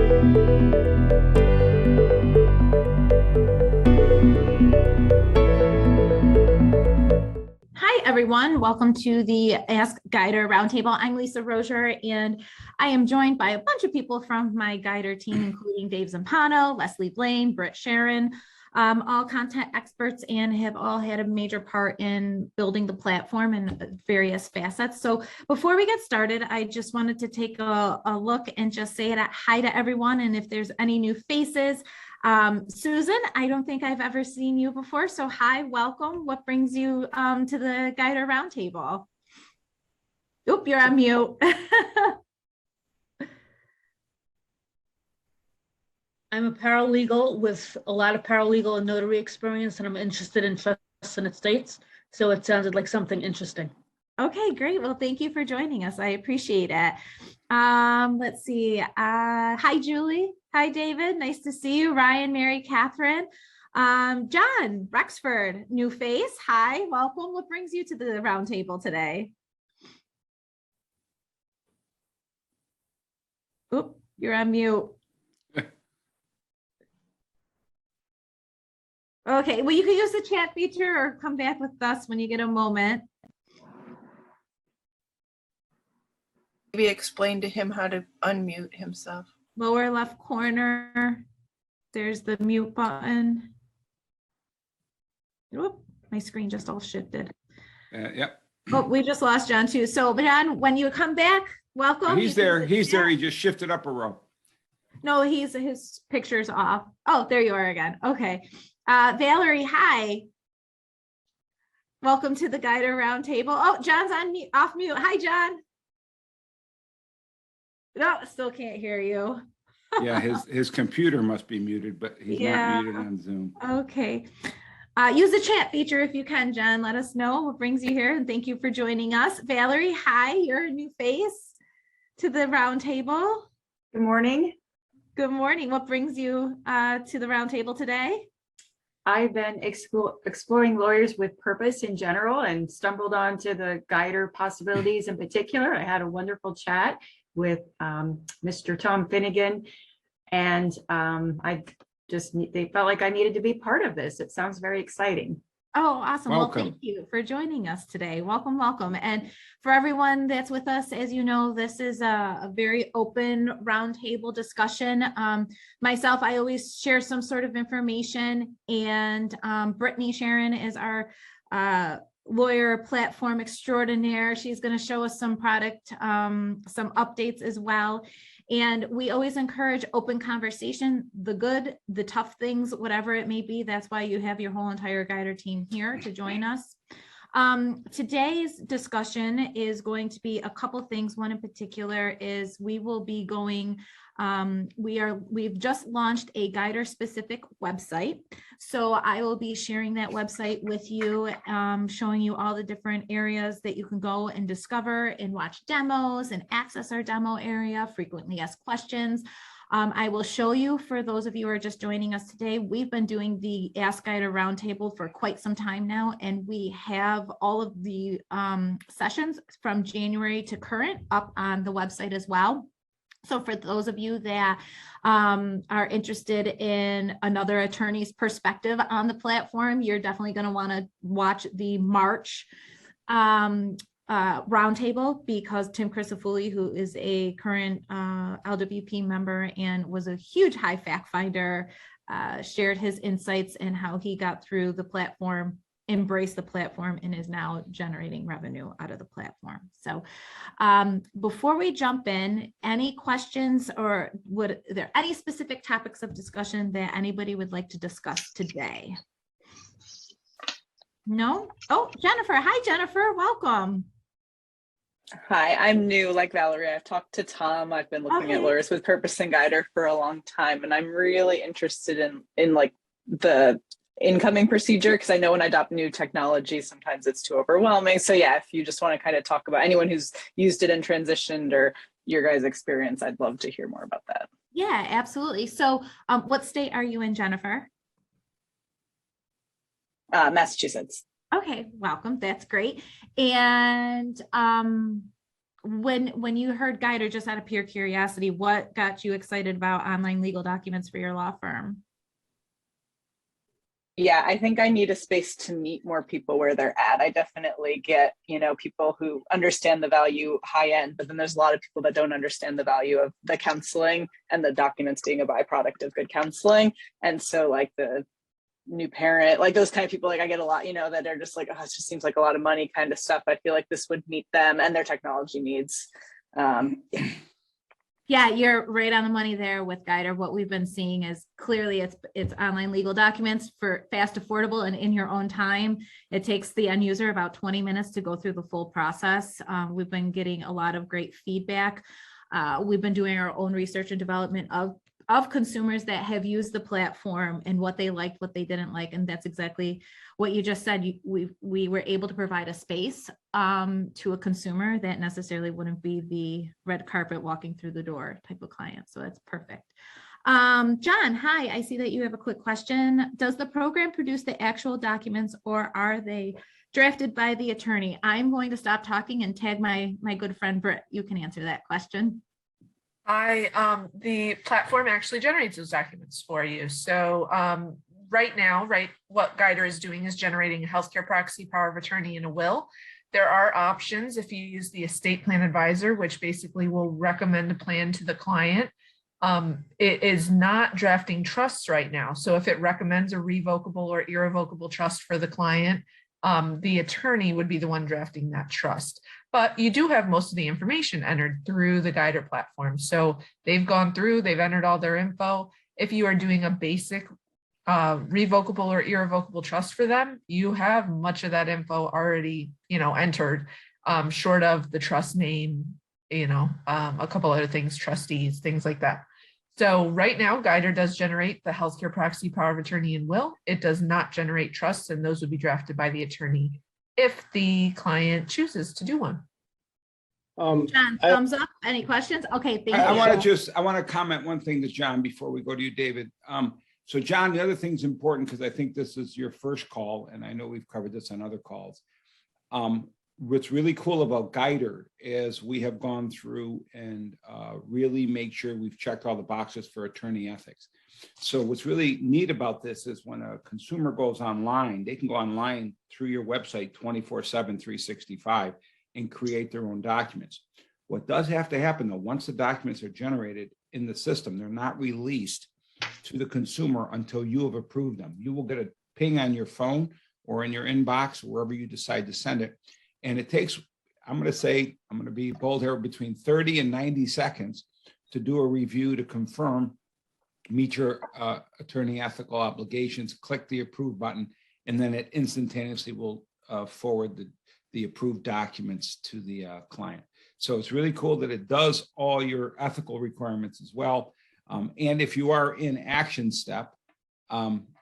Hi, everyone. Welcome to the Ask Guidr Roundtable. I'm Lisa Rozier, and I am joined by a bunch of people from my Guidr team, including Dave Zampano, Leslie Blaine, Britt Sharon, all content experts, and have all had a major part in building the platform in various facets. So before we get started, I just wanted to take a look and just say hi to everyone. And if there's any new faces, Susan, I don't think I've ever seen you before. So hi, welcome. What brings you to the Guidr Roundtable? Oop, you're on mute. I'm a paralegal with a lot of paralegal and notary experience, and I'm interested in trusts and estates. So it sounded like something interesting. Okay, great. Well, thank you for joining us. I appreciate it. Let's see. Hi, Julie. Hi, David. Nice to see you. Ryan, Mary, Catherine. John Rexford, new face. Hi, welcome. What brings you to the roundtable today? Oop, you're on mute. Okay, well, you can use the chat feature or come back with us when you get a moment. Maybe explain to him how to unmute himself. Lower left corner, there's the mute button. Whoop, my screen just all shifted. Yep. Oh, we just lost John too. So John, when you come back, welcome. He's there. He's there. He just shifted up a row. No, his picture's off. Oh, there you are again. Okay. Valerie, hi. Welcome to the Guidr Roundtable. Oh, John's on mute, off mute. Hi, John. No, still can't hear you. Yeah, his computer must be muted, but he's not muted on Zoom. Okay. Use the chat feature if you can, John. Let us know what brings you here, and thank you for joining us. Valerie, hi. You're a new face to the roundtable. Good morning. Good morning. What brings you to the roundtable today? I've been exploring lawyers with purpose in general and stumbled onto the Guidr possibilities in particular. I had a wonderful chat with Mr. Tom Finnegan, and they felt like I needed to be part of this. It sounds very exciting. Oh, awesome. Welcome. Well, thank you for joining us today. Welcome, welcome. And for everyone that's with us, as you know, this is a very open roundtable discussion. Myself, I always share some sort of information, and Brittany Sharon is our lawyer platform extraordinaire. She's going to show us some product, some updates as well. And we always encourage open conversation, the good, the tough things, whatever it may be. That's why you have your whole entire Guidr team here to join us. Today's discussion is going to be a couple things. One in particular is we will be going, we've just launched a Guidr specific website. So I will be sharing that website with you, showing you all the different areas that you can go and discover and watch demos and access our demo area, frequently asked questions. I will show you, for those of you who are just joining us today, we've been doing the Ask Guidr Roundtable for quite some time now, and we have all of the sessions from January to current up on the website as well. So for those of you that are interested in another attorney's perspective on the platform, you're definitely going to want to watch the March roundtable, because Tim Crisafulli, who is a current LWP member and was a huge high fact finder, shared his insights and how he got through the platform, embraced the platform, and is now generating revenue out of the platform. So before we jump in, any questions, or are there any specific topics of discussion that anybody would like to discuss today? No? Oh, Jennifer. Hi, Jennifer. Welcome. Hi, I'm new like Valerie. I've talked to Tom. I've been looking at lawyers with purpose and Guidr for a long time, and I'm really interested in like the incoming procedure, because I know when I adopt new technology, sometimes it's too overwhelming. So yeah, if you just want to kind of talk about anyone who's used it and transitioned, or your guys' experience, I'd love to hear more about that. Yeah, absolutely. So what state are you in, Jennifer? Massachusetts. Okay, welcome. That's great. And when you heard Guidr, just out of pure curiosity, what got you excited about online legal documents for your law firm? Yeah, I think I need a space to meet more people where they're at. I definitely get, people who understand the value high end, but then there's a lot of people that don't understand the value of the counseling and the documents being a byproduct of good counseling. And so like the new parent, like those kind of people, like I get a lot, that are just like, oh, it just seems like a lot of money kind of stuff. I feel like this would meet them and their technology needs. Yeah, you're right on the money there with Guidr. What we've been seeing is clearly it's online legal documents for fast, affordable, and in your own time. It takes the end user about 20 minutes to go through the full process. We've been getting a lot of great feedback. We've been doing our own research and development of consumers that have used the platform and what they liked, what they didn't like. And that's exactly what you just said. We were able to provide a space to a consumer that necessarily wouldn't be the red carpet walking through the door type of client. So that's perfect. John, hi, I see that you have a quick question. Does the program produce the actual documents or are they drafted by the attorney? I'm going to stop talking and tag my good friend Britt. You can answer that question. The platform actually generates those documents for you. So right now, what Guidr is doing is generating a healthcare proxy, power of attorney, and a will. There are options if you use the estate plan advisor, which basically will recommend a plan to the client. It is not drafting trusts right now. So if it recommends a revocable or irrevocable trust for the client, the attorney would be the one drafting that trust. But you do have most of the information entered through the Guidr platform. So they've gone through, they've entered all their info. If you are doing a basic revocable or irrevocable trust for them, you have much of that info already, entered, short of the trust name, a couple other things, trustees, things like that. So right now, Guidr does generate the healthcare proxy, power of attorney, and will. It does not generate trusts, and those would be drafted by the attorney if the client chooses to do one. John, thumbs up. Any questions? Okay, thank you. I want to comment one thing to John before we go to you, David. So John, the other thing's important because I think this is your first call, and I know we've covered this on other calls. What's really cool about Guidr is we have gone through and really make sure we've checked all the boxes for attorney ethics. So what's really neat about this is when a consumer goes online, they can go online through your website 24/7, 365 and create their own documents. What does have to happen though, once the documents are generated in the system, they're not released to the consumer until you have approved them. You will get a ping on your phone or in your inbox, wherever you decide to send it. And it takes, I'm going to be bold here, between 30 and 90 seconds to do a review to confirm, meet your attorney ethical obligations, click the approve button, and then it instantaneously will forward the approved documents to the client. So it's really cool that it does all your ethical requirements as well. And if you are in Action Step,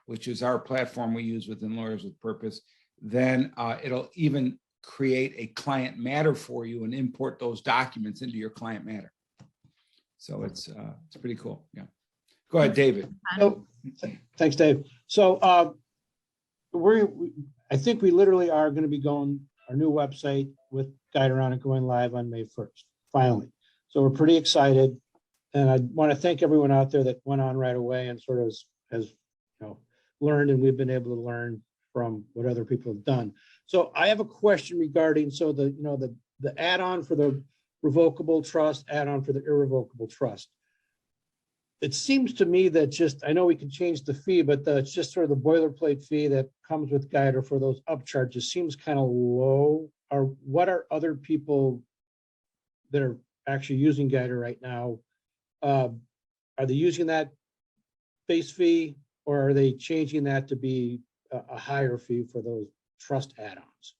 which is our platform we use within Lawyers with Purpose, then it'll even create a client matter for you and import those documents into your client matter. So it's pretty cool. Yeah. Go ahead, David. So, thanks, Dave. So I think we literally are going to be going our new website with Guidr on it going live on May 1st, finally. So we're pretty excited. And I want to thank everyone out there that went on right away and sort of has learned, and we've been able to learn from what other people have done. So I have a question regarding, so the add-on for the revocable trust, add-on for the irrevocable trust. It seems to me that I know we can change the fee, but it's just sort of the boilerplate fee that comes with Guidr for those upcharges seems kind of low. What are other people that are actually using Guidr right now? Are they using that base fee, or are they changing that to be a higher fee for those trust add-ons?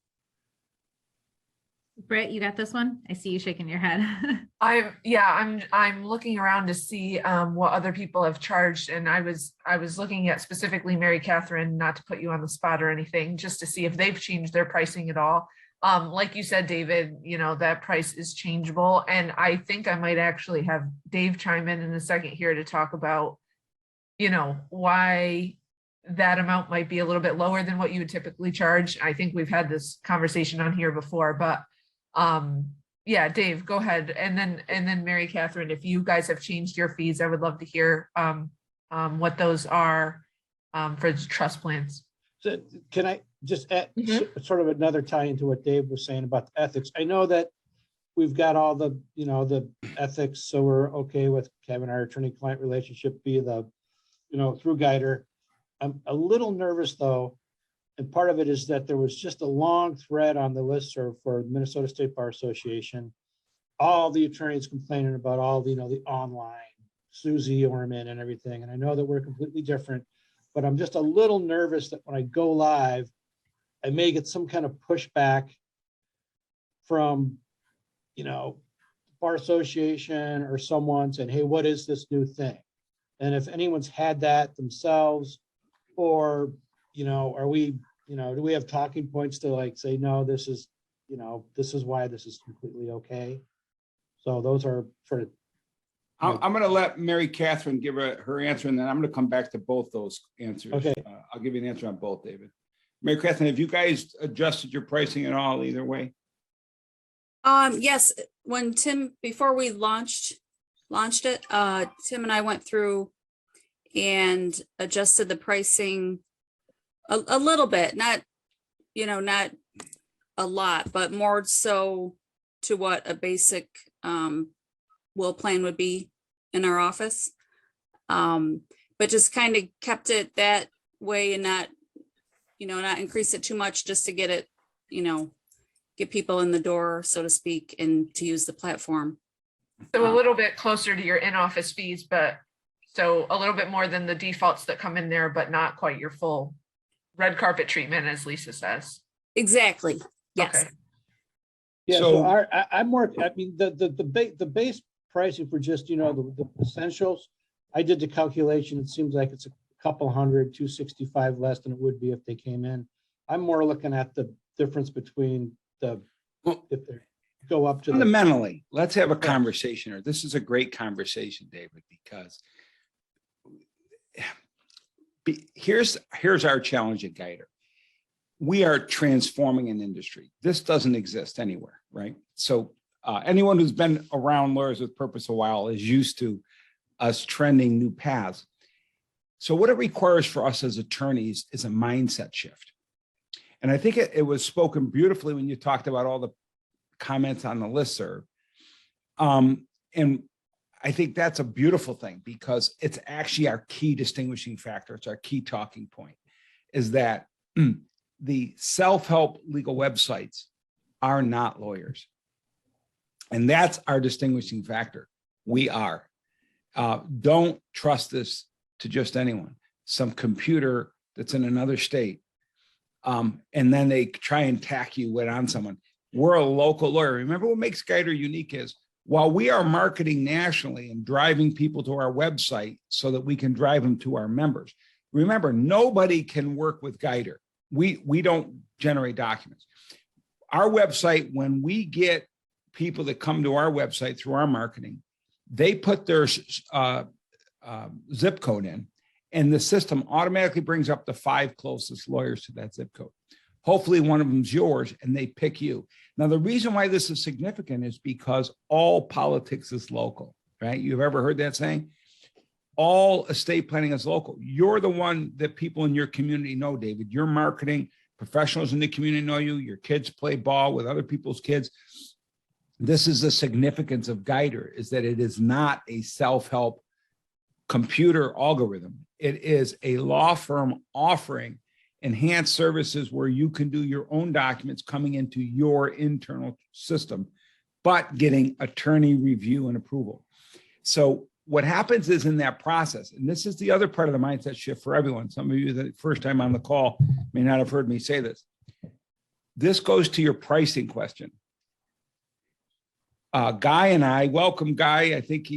Britt, you got this one? I see you shaking your head. I'm looking around to see what other people have charged, and I was looking at specifically Mary Catherine, not to put you on the spot or anything, just to see if they've changed their pricing at all. Like you said, David, that price is changeable, and I think I might actually have Dave chime in a second here to talk about, why that amount might be a little bit lower than what you would typically charge. I think we've had this conversation on here before, but yeah, Dave, go ahead. And then Mary Catherine, if you guys have changed your fees, I would love to hear what those are for the trust plans. So can I just add sort of another tie into what Dave was saying about the ethics? I know that we've got all the, the ethics, so we're okay with having our attorney-client relationship be the, through Guidr. I'm a little nervous though, and part of it is that there was just a long thread on the listserv for Minnesota State Bar Association. All the attorneys complaining about all the, the online, Susie Orman and everything. And I know that we're completely different, but I'm just a little nervous that when I go live, I may get some kind of pushback from, Bar Association or someone saying, hey, what is this new thing? And if anyone's had that themselves, or, are we, do we have talking points to like say, no, this is, this is why this is completely okay. So those are sort of. I'm going to let Mary Catherine give her answer, and then I'm going to come back to both those answers. Okay. I'll give you an answer on both, David. Mary Catherine, have you guys adjusted your pricing at all either way? Yes, when Tim, before we launched it, Tim and I went through and adjusted the pricing a little bit, not a lot, but more so to what a basic will plan would be in our office. But just kind of kept it that way and not increase it too much, just to get it, get people in the door, so to speak, and to use the platform. So a little bit closer to your in-office fees, but so a little bit more than the defaults that come in there, but not quite your full red carpet treatment, as Lisa says. Exactly. Yes. Okay. Yeah, So- so I'm more, I mean, the base pricing for just, the essentials, I did the calculation. It seems like it's a couple hundred, 265 less than it would be if they came in. I'm more looking at the difference between if they go up to the, Fundamentally, let's have a conversation, or this is a great conversation, David, because here's our challenge at Guidr. We are transforming an industry. This doesn't exist anywhere, right? So anyone who's been around Lawyers with Purpose a while is used to us trending new paths. So what it requires for us as attorneys is a mindset shift. And I think it was spoken beautifully when you talked about all the comments on the listserv. And I think that's a beautiful thing, because it's actually our key distinguishing factor. It's our key talking point, is that the self-help legal websites are not lawyers. And that's our distinguishing factor. We are. Don't trust this to just anyone, some computer that's in another state. And then they try and tack you on someone. We're a local lawyer. Remember, what makes Guidr unique is, while we are marketing nationally and driving people to our website so that we can drive them to our members, remember, nobody can work with Guidr. We don't generate documents. Our website, when we get people that come to our website through our marketing, they put their zip code in, and the system automatically brings up the 5 closest lawyers to that zip code. Hopefully one of them's yours, and they pick you. Now, the reason why this is significant is because all politics is local, right? You've ever heard that saying? All estate planning is local. You're the one that people in your community know, David. Your marketing professionals in the community know you. Your kids play ball with other people's kids. This is the significance of Guidr, is that it is not a self-help computer algorithm. It is a law firm offering enhanced services where you can do your own documents coming into your internal system, but getting attorney review and approval. So what happens is, in that process, and this is the other part of the mindset shift for everyone. Some of you, the first time on the call, may not have heard me say this. This goes to your pricing question. Guy and I, welcome Guy. I think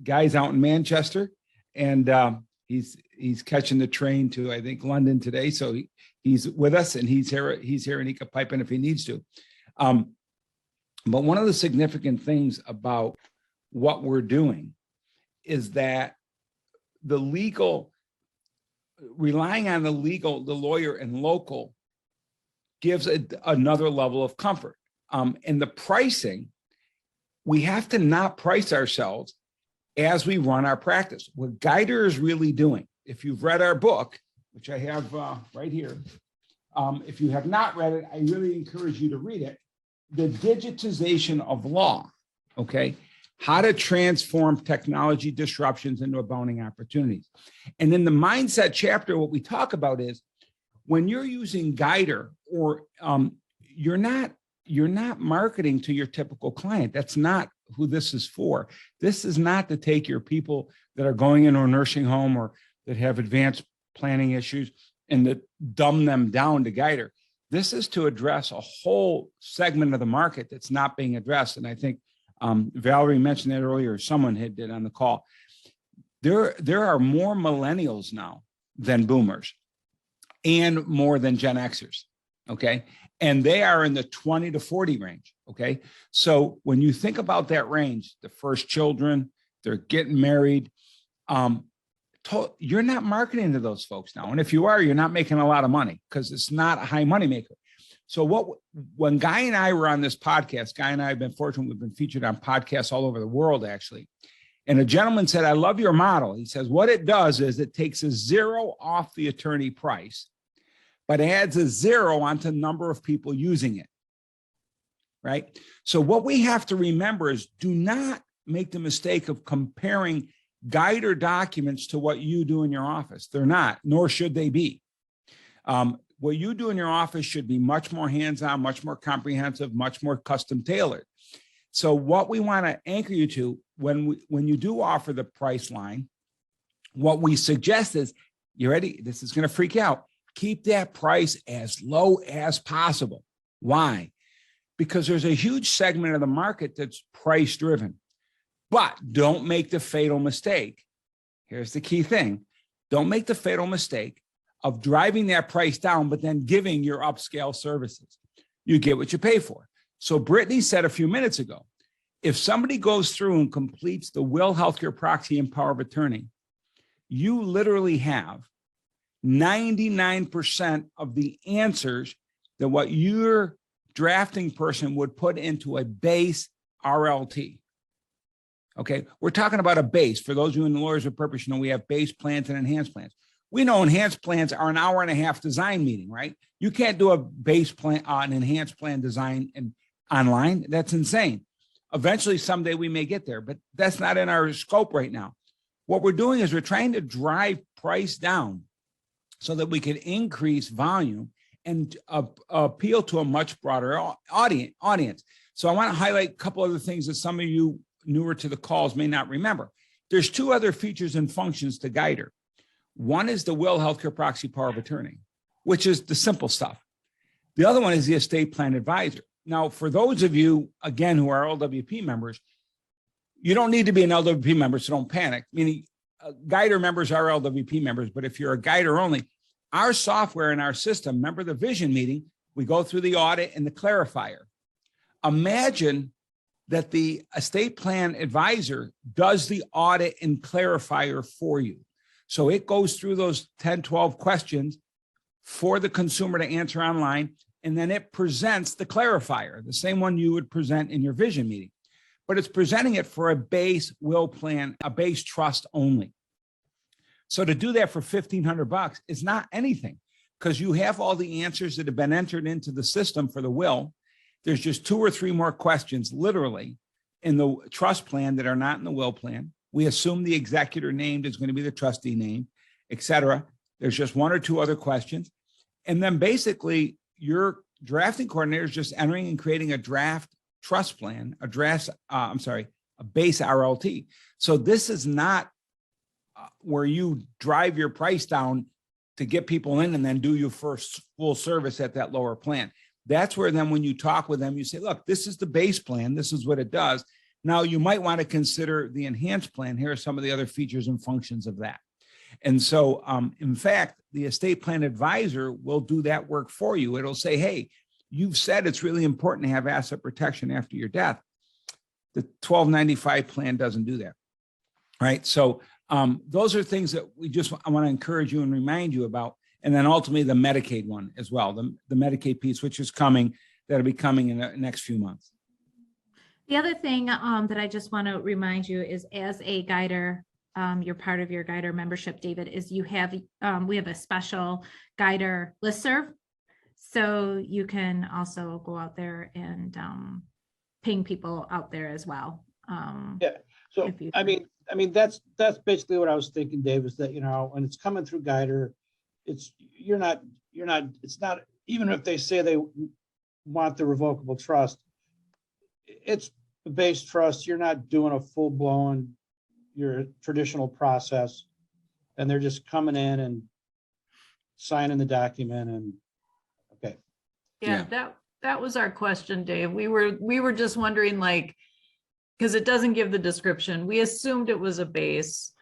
Guy's out in Manchester, and he's catching the train to, I think, London today. So he's with us, and he's here and he can pipe in if he needs to. But one of the significant things about what we're doing is that relying on the lawyer and local gives another level of comfort. And the pricing we have to not price ourselves as we run our practice. What Guidr is really doing, if you've read our book, which I have right here, if you have not read it, I really encourage you to read it. The digitization of law, okay? How to transform technology disruptions into abounding opportunities. And in the mindset chapter, what we talk about is when you're using Guidr, or you're not marketing to your typical client. That's not who this is for. This is not to take your people that are going into a nursing home or that have advanced planning issues and to dumb them down to Guidr. This is to address a whole segment of the market that's not being addressed. And I think Valerie mentioned that earlier, someone had did on the call. There are more millennials now than boomers and more than Gen Xers, okay? And they are in the 20 to 40 range, okay? So when you think about that range, the first children, they're getting married, you're not marketing to those folks now. And if you are, you're not making a lot of money because it's not a high money maker. So when Guy and I were on this podcast, Guy and I have been fortunate, we've been featured on podcasts all over the world, actually. And a gentleman said, I love your model. He says, what it does is it takes a zero off the attorney price, but adds a zero onto the number of people using it, right? So what we have to remember is do not make the mistake of comparing Guidr documents to what you do in your office. They're not, nor should they be. What you do in your office should be much more hands-on, much more comprehensive, much more custom tailored. So what we want to anchor you to when you do offer the price line, what we suggest is, you ready? This is going to freak you out. Keep that price as low as possible. Why? Because there's a huge segment of the market that's price driven. But don't make the fatal mistake. Here's the key thing. Don't make the fatal mistake of driving that price down, but then giving your upscale services. You get what you pay for. So Brittany said a few minutes ago, if somebody goes through and completes the will, healthcare proxy, and power of attorney, you literally have 99% of the answers that what your drafting person would put into a base RLT. Okay, we're talking about a base. For those of you in the lawyers of purpose, you know we have base plans and enhanced plans. We know enhanced plans are an hour and a half design meeting, right? You can't do a base plan, an enhanced plan design online. That's insane. Eventually, someday we may get there, but that's not in our scope right now. What we're doing is we're trying to drive price down so that we can increase volume and appeal to a much broader audience. So I want to highlight a couple other things that some of you newer to the calls may not remember. There's two other features and functions to Guidr. One is the will, healthcare proxy, power of attorney, which is the simple stuff. The other one is the estate plan advisor. Now, for those of you, again, who are LWP members, you don't need to be an LWP member, so don't panic. Meaning, Guidr members are LWP members, but if you're a Guidr only, our software and our system, remember the vision meeting, we go through the audit and the clarifier. Imagine that the estate plan advisor does the audit and clarifier for you. So it goes through those 10, 12 questions for the consumer to answer online, and then it presents the clarifier, the same one you would present in your vision meeting, but it's presenting it for a base will plan, a base trust only. So to do that for $1,500 is not anything because you have all the answers that have been entered into the system for the will. There's just 2 or 3 more questions literally in the trust plan that are not in the will plan. We assume the executor named is going to be the trustee name, et cetera. There's just 1 or 2 other questions. And then basically your drafting coordinator is just entering and creating a draft trust plan, a base RLT. So this is not where you drive your price down to get people in and then do your first full service at that lower plan. That's where then when you talk with them, you say, look, this is the base plan. This is what it does. Now you might want to consider the enhanced plan. Here are some of the other features and functions of that. And so in fact, the estate plan advisor will do that work for you. It'll say, hey, you've said it's really important to have asset protection after your death. The 1295 plan doesn't do that. Right. So those are things that I want to encourage you and remind you about. And then ultimately the Medicaid one as well, the Medicaid piece, which is coming, that'll be coming in the next few months. The other thing that I just want to remind you is, as a Guidr, you're part of your Guidr membership, David, is you have we have a special Guidr listserv. So you can also go out there and ping people out there as well. Yeah. So, if you- I mean, that's basically what I was thinking, Dave, is that, you know, when it's coming through Guidr, it's not, even if they say they want the revocable trust, it's the base trust. You're not doing a full blown, your traditional process, and they're just coming in and signing the document and, okay. Yeah, that was our question, Dave. We were just wondering, like, because it doesn't give the description. We assumed it was a base,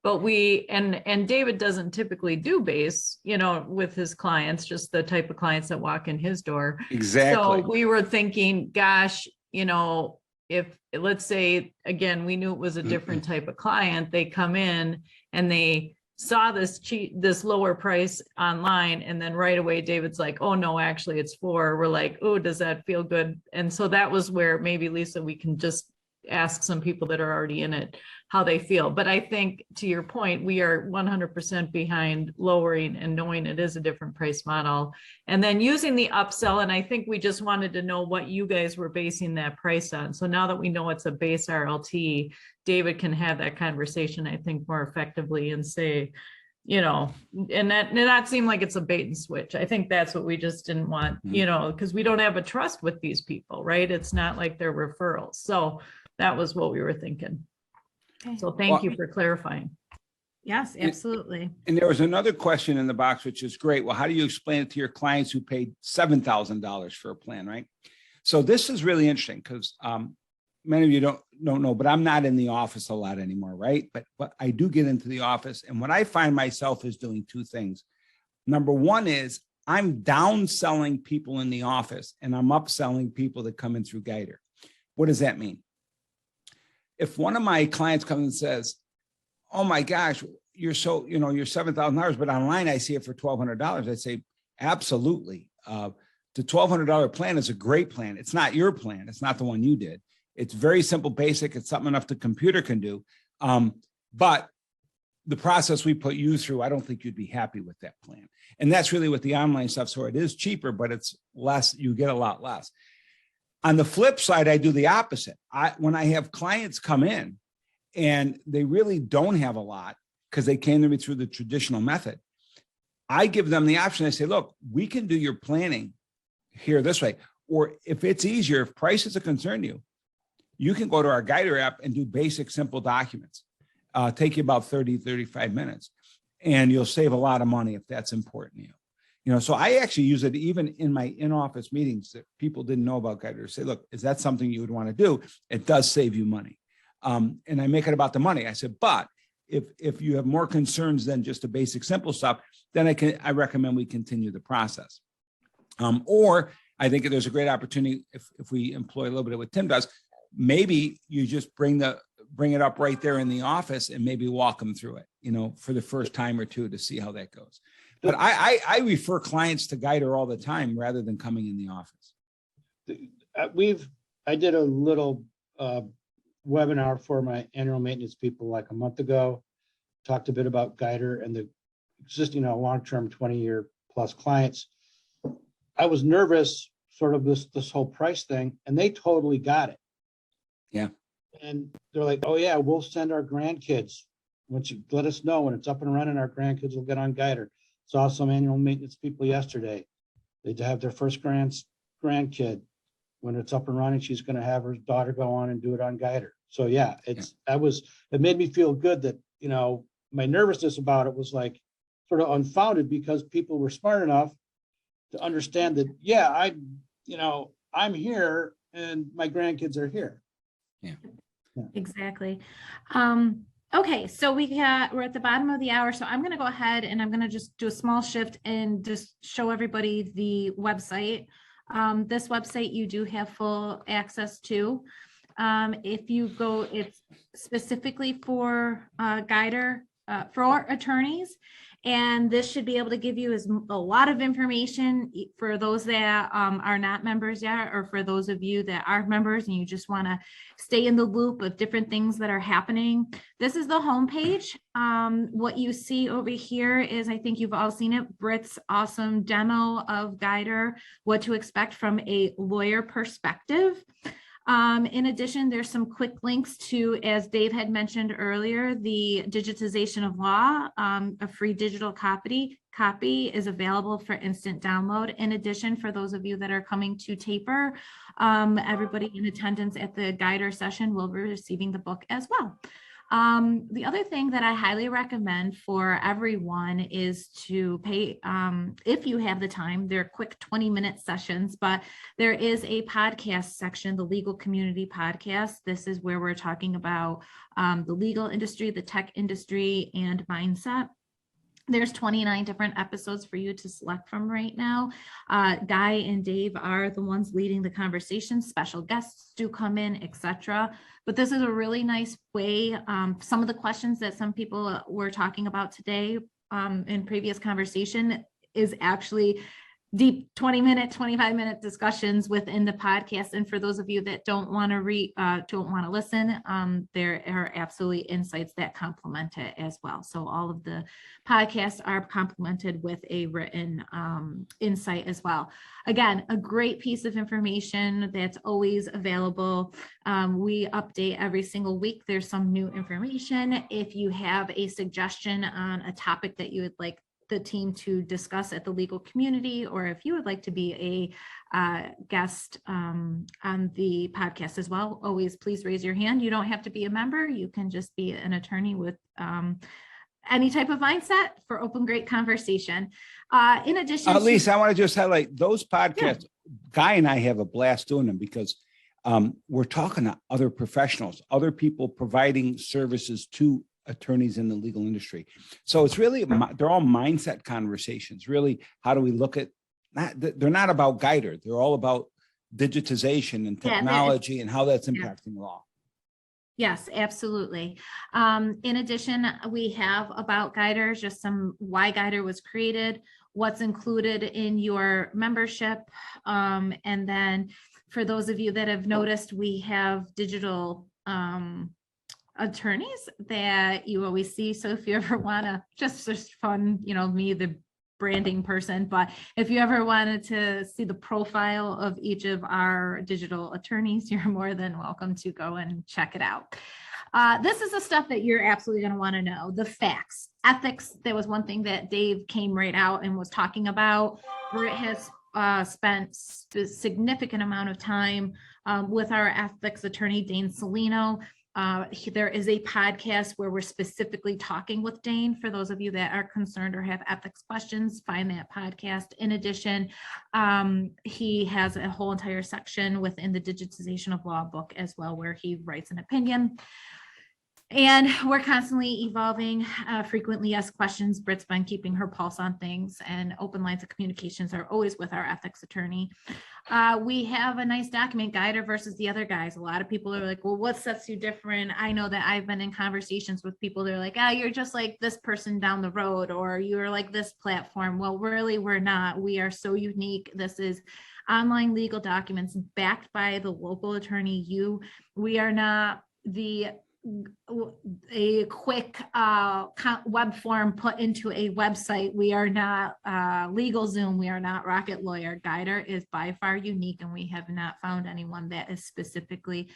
but and David doesn't typically do base, you know, with his clients, just the type of clients that walk in his door. Exactly. So we were thinking, gosh, you know, if, let's say, again, we knew it was a different type of client, they come in and they saw this lower price online, and then right away David's like, oh no, actually it's 4. We're like, oh, does that feel good? And so that was where maybe, Lisa, we can just ask some people that are already in it how they feel. But I think, to your point, we are 100% behind lowering and knowing it is a different price model, and then using the upsell. And I think we just wanted to know what you guys were basing that price on. So now that we know it's a base RLT, David can have that conversation, I think, more effectively and say, you know, and that not seem like it's a bait and switch. I think that's what we just didn't want, you know, because we don't have a trust with these people, right? It's not like they're referrals. So that was what we were thinking. Okay. So thank you for clarifying. Yes, absolutely. And there was another question in the box, which is great. Well, how do you explain it to your clients who paid $7,000 for a plan, right? So this is really interesting because many of you don't know, but I'm not in the office a lot anymore, right? But I do get into the office, and what I find myself is doing 2 things. Number one is I'm downselling people in the office, and I'm upselling people that come in through Guidr. What does that mean? If one of my clients comes and says, oh my gosh, you're $7,000, but online I see it for $1,200. I'd say, absolutely. The $1,200 plan is a great plan. It's not your plan. It's not the one you did. It's very simple, basic. It's something enough the computer can do. But the process we put you through, I don't think you'd be happy with that plan. And that's really what the online stuff. So it is cheaper, but it's less, you get a lot less. On the flip side, I do the opposite. When I have clients come in and they really don't have a lot because they came to me through the traditional method, I give them the option. I say, look, we can do your planning here this way. Or if it's easier, if price is a concern to you, you can go to our Guidr app and do basic, simple documents. Take you about 30, 35 minutes, and you'll save a lot of money if that's important to you. You know, so I actually use it even in my in-office meetings that people didn't know about Guidr. Say, look, is that something you would want to do? It does save you money. And I make it about the money. I said, but if you have more concerns than just the basic, simple stuff, then I recommend we continue the process. Or I think there's a great opportunity if we employ a little bit of what Tim does. Maybe you just bring it up right there in the office and maybe walk them through it, you know, for the first time or 2 to see how that goes. But I refer clients to Guidr all the time rather than coming in the office. I did a little webinar for my annual maintenance people like a month ago, talked a bit about Guidr and the existing long-term 20-year plus clients. I was nervous, sort of this whole price thing, and they totally got it. Yeah. And they're like, oh yeah, we'll send our grandkids. Once you let us know when it's up and running, our grandkids will get on Guidr. Saw some annual maintenance people yesterday. They have their first grandkid. When it's up and running, she's going to have her daughter go on and do it on Guidr. So yeah, it made me feel good that, you know, my nervousness about it was like sort of unfounded because people were smart enough to understand that, yeah, I'm here and my grandkids are here. Yeah. Exactly. Okay, so we're at the bottom of the hour, so I'm going to go ahead and I'm going to just do a small shift and just show everybody the website. This website you do have full access to. If you go, it's specifically for Guidr for attorneys. And this should be able to give you a lot of information for those that are not members yet, or for those of you that are members and you just want to stay in the loop of different things that are happening. This is the homepage. What you see over here is, I think you've all seen it, Britt's awesome demo of Guidr, what to expect from a lawyer perspective. In addition, there's some quick links to, as Dave had mentioned earlier, the digitization of law. A free digital copy is available for instant download. In addition, for those of you that are coming to Taper, everybody in attendance at the Guidr session will be receiving the book as well. The other thing that I highly recommend for everyone is to pay, if you have the time, they're quick 20-minute sessions, but there is a podcast section, the Legal Community Podcast. This is where we're talking about the legal industry, the tech industry, and mindset. There's 29 different episodes for you to select from right now. Guy and Dave are the ones leading the conversation. Special guests do come in, etc. But this is a really nice way. Some of the questions that some people were talking about today in previous conversation is actually deep 20-minute, 25-minute discussions within the podcast. And for those of you that don't want to listen, there are absolutely insights that complement it as well. So all of the podcasts are complemented with a written insight as well. Again, a great piece of information that's always available. We update every single week. There's some new information. If you have a suggestion on a topic that you would like the team to discuss at the legal community, or if you would like to be a guest on the podcast as well, always please raise your hand. You don't have to be a member. You can just be an attorney with any type of mindset for open, great conversation. In addition, Lisa, I want to just highlight those podcasts. Yeah. Guy and I have a blast doing them because we're talking to other professionals, other people providing services to attorneys in the legal industry. So it's really, they're all mindset conversations. Really, how do we look at, they're not about Guidr. They're all about digitization and technology and how that's impacting law. Yes, absolutely. In addition, we have about Guidr, just some why Guidr was created, what's included in your membership. And then for those of you that have noticed, we have digital attorneys that you always see. So if you ever want to just fun, me, the branding person, but if you ever wanted to see the profile of each of our digital attorneys, you're more than welcome to go and check it out. This is the stuff that you're absolutely going to want to know. The facts, ethics. There was one thing that Dave came right out and was talking about. Britt has spent a significant amount of time with our ethics attorney, Dane Salino. There is a podcast where we're specifically talking with Dane. For those of you that are concerned or have ethics questions, find that podcast. In addition, he has a whole entire section within the digitization of law book as well, where he writes an opinion. And we're constantly evolving, frequently asked questions. Britt's been keeping her pulse on things, and open lines of communications are always with our ethics attorney. We have a nice document, Guidr versus the other guys. A lot of people are like, well, what sets you different? I know that I've been in conversations with people. They're like, you're just like this person down the road, or you're like this platform. Well, really, we're not. We are so unique. This is online legal documents backed by the local attorney. We are not a quick web form put into a website. We are not LegalZoom. We are not Rocket Lawyer. Guidr is by far unique, and we have not found anyone that is specifically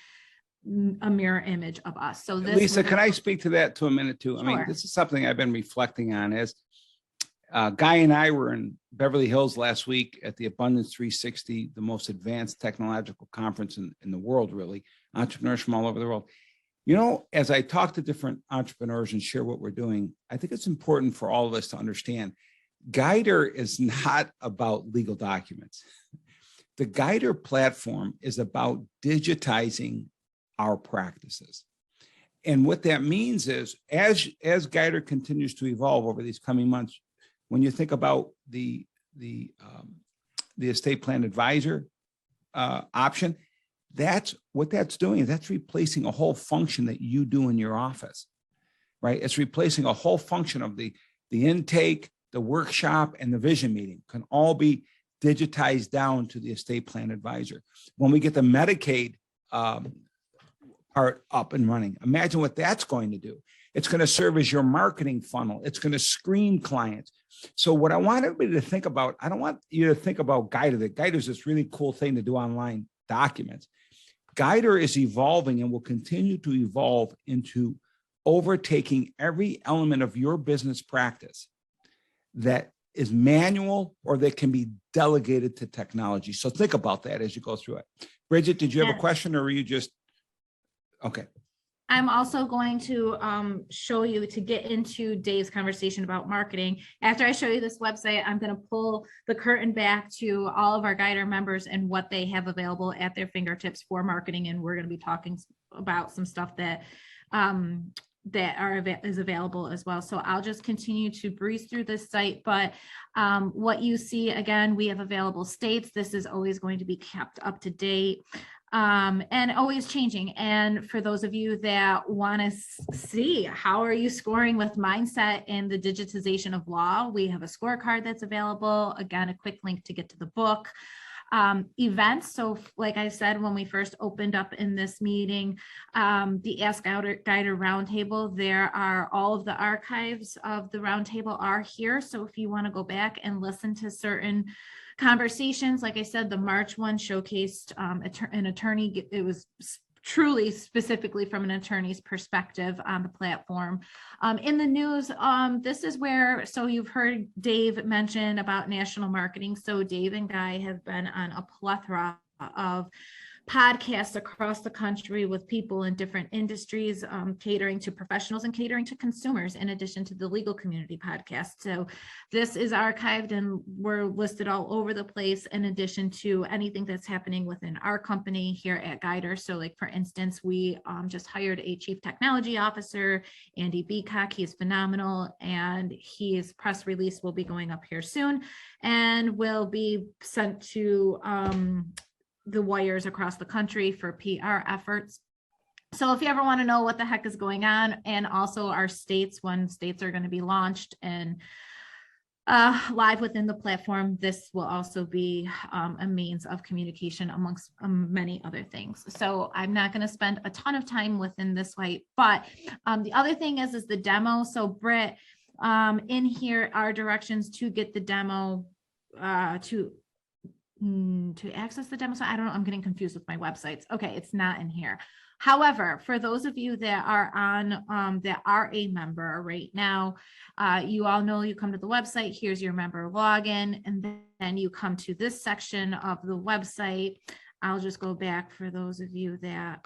a mirror image of us. So this, Lisa, can I speak to that to a minute too? Sure. I mean, this is something I've been reflecting on. As Guy and I were in Beverly Hills last week at the Abundance 360, the most advanced technological conference in the world, really, entrepreneurs from all over the world. As I talk to different entrepreneurs and share what we're doing, I think it's important for all of us to understand Guidr is not about legal documents. The Guidr platform is about digitizing our practices. And what that means is, as Guidr continues to evolve over these coming months, when you think about the estate plan advisor option, that's what that's doing. That's replacing a whole function that you do in your office. right? It's replacing a whole function of the intake, the workshop, and the vision meeting can all be digitized down to the estate plan advisor. When we get the Medicaid part up and running, imagine what that's going to do. It's going to serve as your marketing funnel. It's going to screen clients. So what I want everybody to think about, I don't want you to think about Guidr. The Guidr is this really cool thing to do online documents. Guidr is evolving and will continue to evolve into overtaking every element of your business practice that is manual or that can be delegated to technology. So think about that as you go through it. Bridget, did you have a question, or were you just, okay. I'm also going to show you, to get into Dave's conversation about marketing. After I show you this website, I'm going to pull the curtain back to all of our Guidr members and what they have available at their fingertips for marketing. And we're going to be talking about some stuff that is available as well. So I'll just continue to breeze through this site, but what you see, again, we have available states. This is always going to be kept up to date. And always changing. And for those of you that want to see how are you scoring with mindset and the digitization of law, we have a scorecard that's available. Again, a quick link to get to the book. Events. So like I said, when we first opened up in this meeting, the Ask Guidr Roundtable, there are all of the archives of the Roundtable are here. So if you want to go back and listen to certain conversations, like I said, the March one showcased an attorney. It was truly specifically from an attorney's perspective on the platform. In the news, this is where, so you've heard Dave mention about national marketing. So Dave and Guy have been on a plethora of podcasts across the country with people in different industries, catering to professionals and catering to consumers, in addition to the legal community podcast. So this is archived and we're listed all over the place, in addition to anything that's happening within our company here at Guidr. So like, for instance, we just hired a chief technology officer, Andy Beacock. He is phenomenal, and his press release will be going up here soon and will be sent to the wires across the country for PR efforts. So if you ever want to know what the heck is going on, and also our states, when states are going to be launched and live within the platform, this will also be a means of communication amongst many other things. So I'm not going to spend a ton of time within this site, but the other thing is the demo. So Britt, in here are directions to get the demo, to access the demo. So I don't know, I'm getting confused with my websites. Okay, it's not in here. However, for those of you that are on, that are a member right now, you all know you come to the website, here's your member login, and then you come to this section of the website. I'll just go back for those of you that,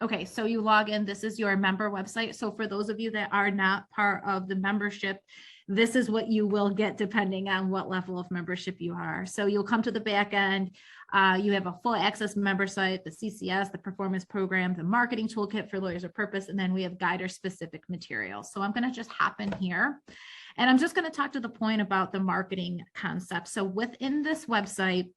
okay, so you log in, this is your member website. So for those of you that are not part of the membership, this is what you will get depending on what level of membership you are. So you'll come to the back end, you have a full access member site, the CCS, the performance program, the marketing toolkit for lawyers of purpose, and then we have Guidr specific materials. So I'm going to just hop in here, and I'm just going to talk to the point about the marketing concept. So within this website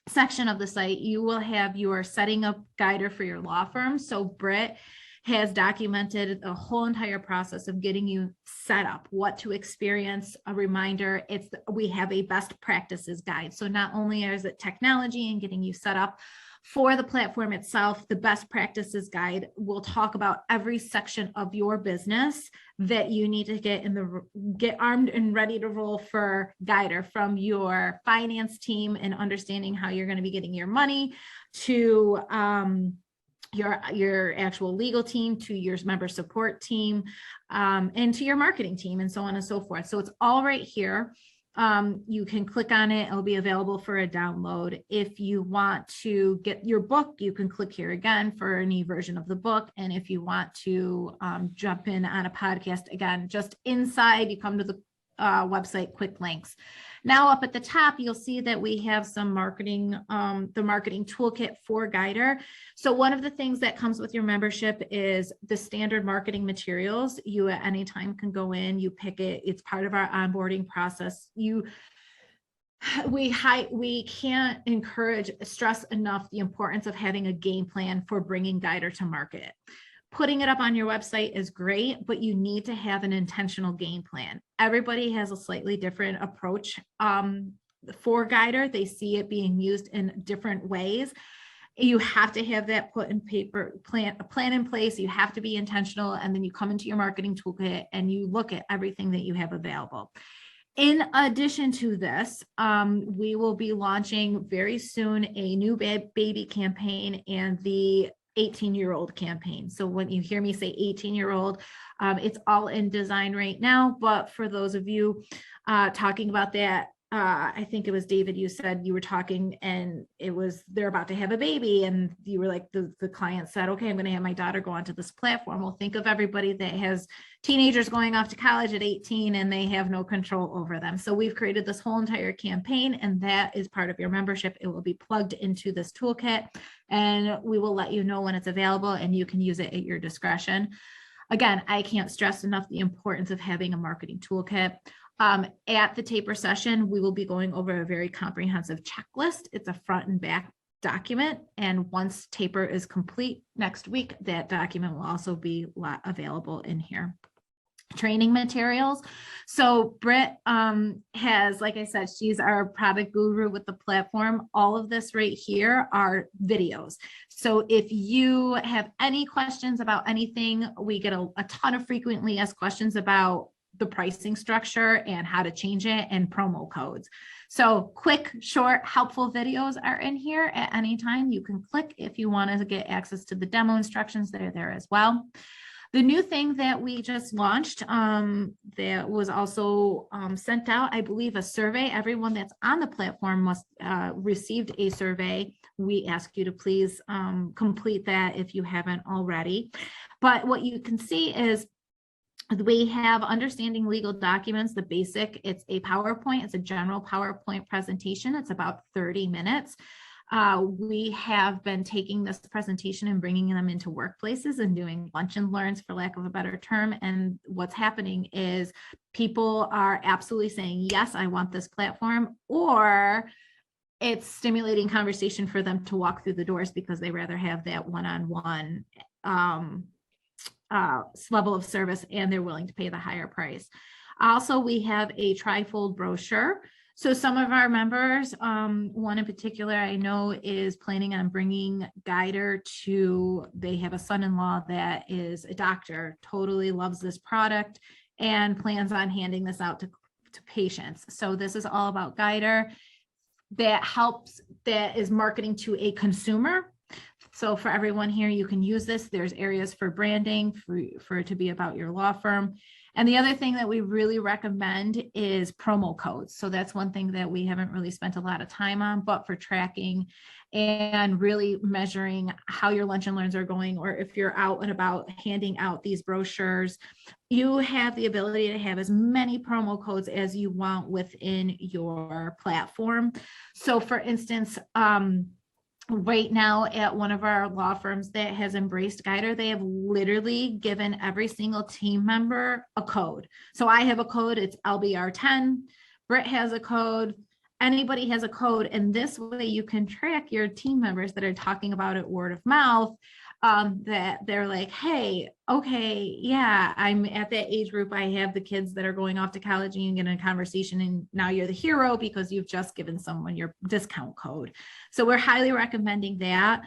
section of the site, you will have your setting up Guidr for your law firm. So Britt has documented the whole entire process of getting you set up, what to experience. A reminder, we have a best practices guide. So not only is it technology and getting you set up for the platform itself, the best practices guide will talk about every section of your business that you need to get armed and ready to roll for Guidr, from your finance team and understanding how you're going to be getting your money, to your actual legal team, to your member support team, and to your marketing team, and so on and so forth. So it's all right here. You can click on it. It'll be available for a download. If you want to get your book, you can click here again for any version of the book. And if you want to jump in on a podcast, again, just inside, you come to the website, quick links. Now up at the top, you'll see that we have some marketing, the marketing toolkit for Guidr. So one of the things that comes with your membership is the standard marketing materials. You at any time can go in, you pick it. It's part of our onboarding process. We can't stress enough the importance of having a game plan for bringing Guidr to market. putting it up on your website is great, but you need to have an intentional game plan. Everybody has a slightly different approach for Guidr. They see it being used in different ways. You have to have that put in paper a plan in place. You have to be intentional. And then you come into your marketing toolkit and you look at everything that you have available. In addition to this, we will be launching very soon a new baby campaign and the 18-year-old campaign. So when you hear me say 18-year-old, it's all in design right now. But for those of you talking about that, I think it was David, you said you were talking and it was, they're about to have a baby. And you were like, the client said, okay, I'm going to have my daughter go onto this platform. Well, think of everybody that has teenagers going off to college at 18 and they have no control over them. So we've created this whole entire campaign, and that is part of your membership. It will be plugged into this toolkit and we will let you know when it's available and you can use it at your discretion. Again, I can't stress enough the importance of having a marketing toolkit. At the taper session, we will be going over a very comprehensive checklist. It's a front and back document. And once taper is complete next week, that document will also be available in here. Training materials. So Britt has, like I said, she's our product guru with the platform. All of this right here are videos. So if you have any questions about anything, we get a ton of frequently asked questions about the pricing structure and how to change it and promo codes. So quick, short, helpful videos are in here at any time. You can click if you want to get access to the demo instructions. They're there as well. The new thing that we just launched that was also sent out, I believe, a survey. Everyone that's on the platform must received a survey. We ask you to please complete that if you haven't already. But what you can see is we have understanding legal documents, the basic. It's a PowerPoint. It's a general PowerPoint presentation. It's about 30 minutes. We have been taking this presentation and bringing them into workplaces and doing lunch and learns, for lack of a better term. And what's happening is people are absolutely saying, yes, I want this platform, or it's stimulating conversation for them to walk through the doors because they rather have that one-on-one level of service, and they're willing to pay the higher price. Also, we have a trifold brochure. So some of our members, one in particular I know is planning on bringing Guidr to, they have a son-in-law that is a doctor, totally loves this product and plans on handing this out to patients. So this is all about Guidr that helps, that is marketing to a consumer. So for everyone here, you can use this. There's areas for branding, for it to be about your law firm. And the other thing that we really recommend is promo codes. So that's one thing that we haven't really spent a lot of time on, but for tracking and really measuring how your lunch and learns are going, or if you're out and about handing out these brochures, you have the ability to have as many promo codes as you want within your platform. So for instance, right now at one of our law firms that has embraced Guidr, they have literally given every single team member a code. So I have a code, it's LBR10, Britt has a code, anybody has a code, and this way you can track your team members that are talking about it word of mouth, that they're like, hey, okay, yeah, I'm at that age group. I have the kids that are going off to college, and you get in a conversation and now you're the hero because you've just given someone your discount code. So we're highly recommending that.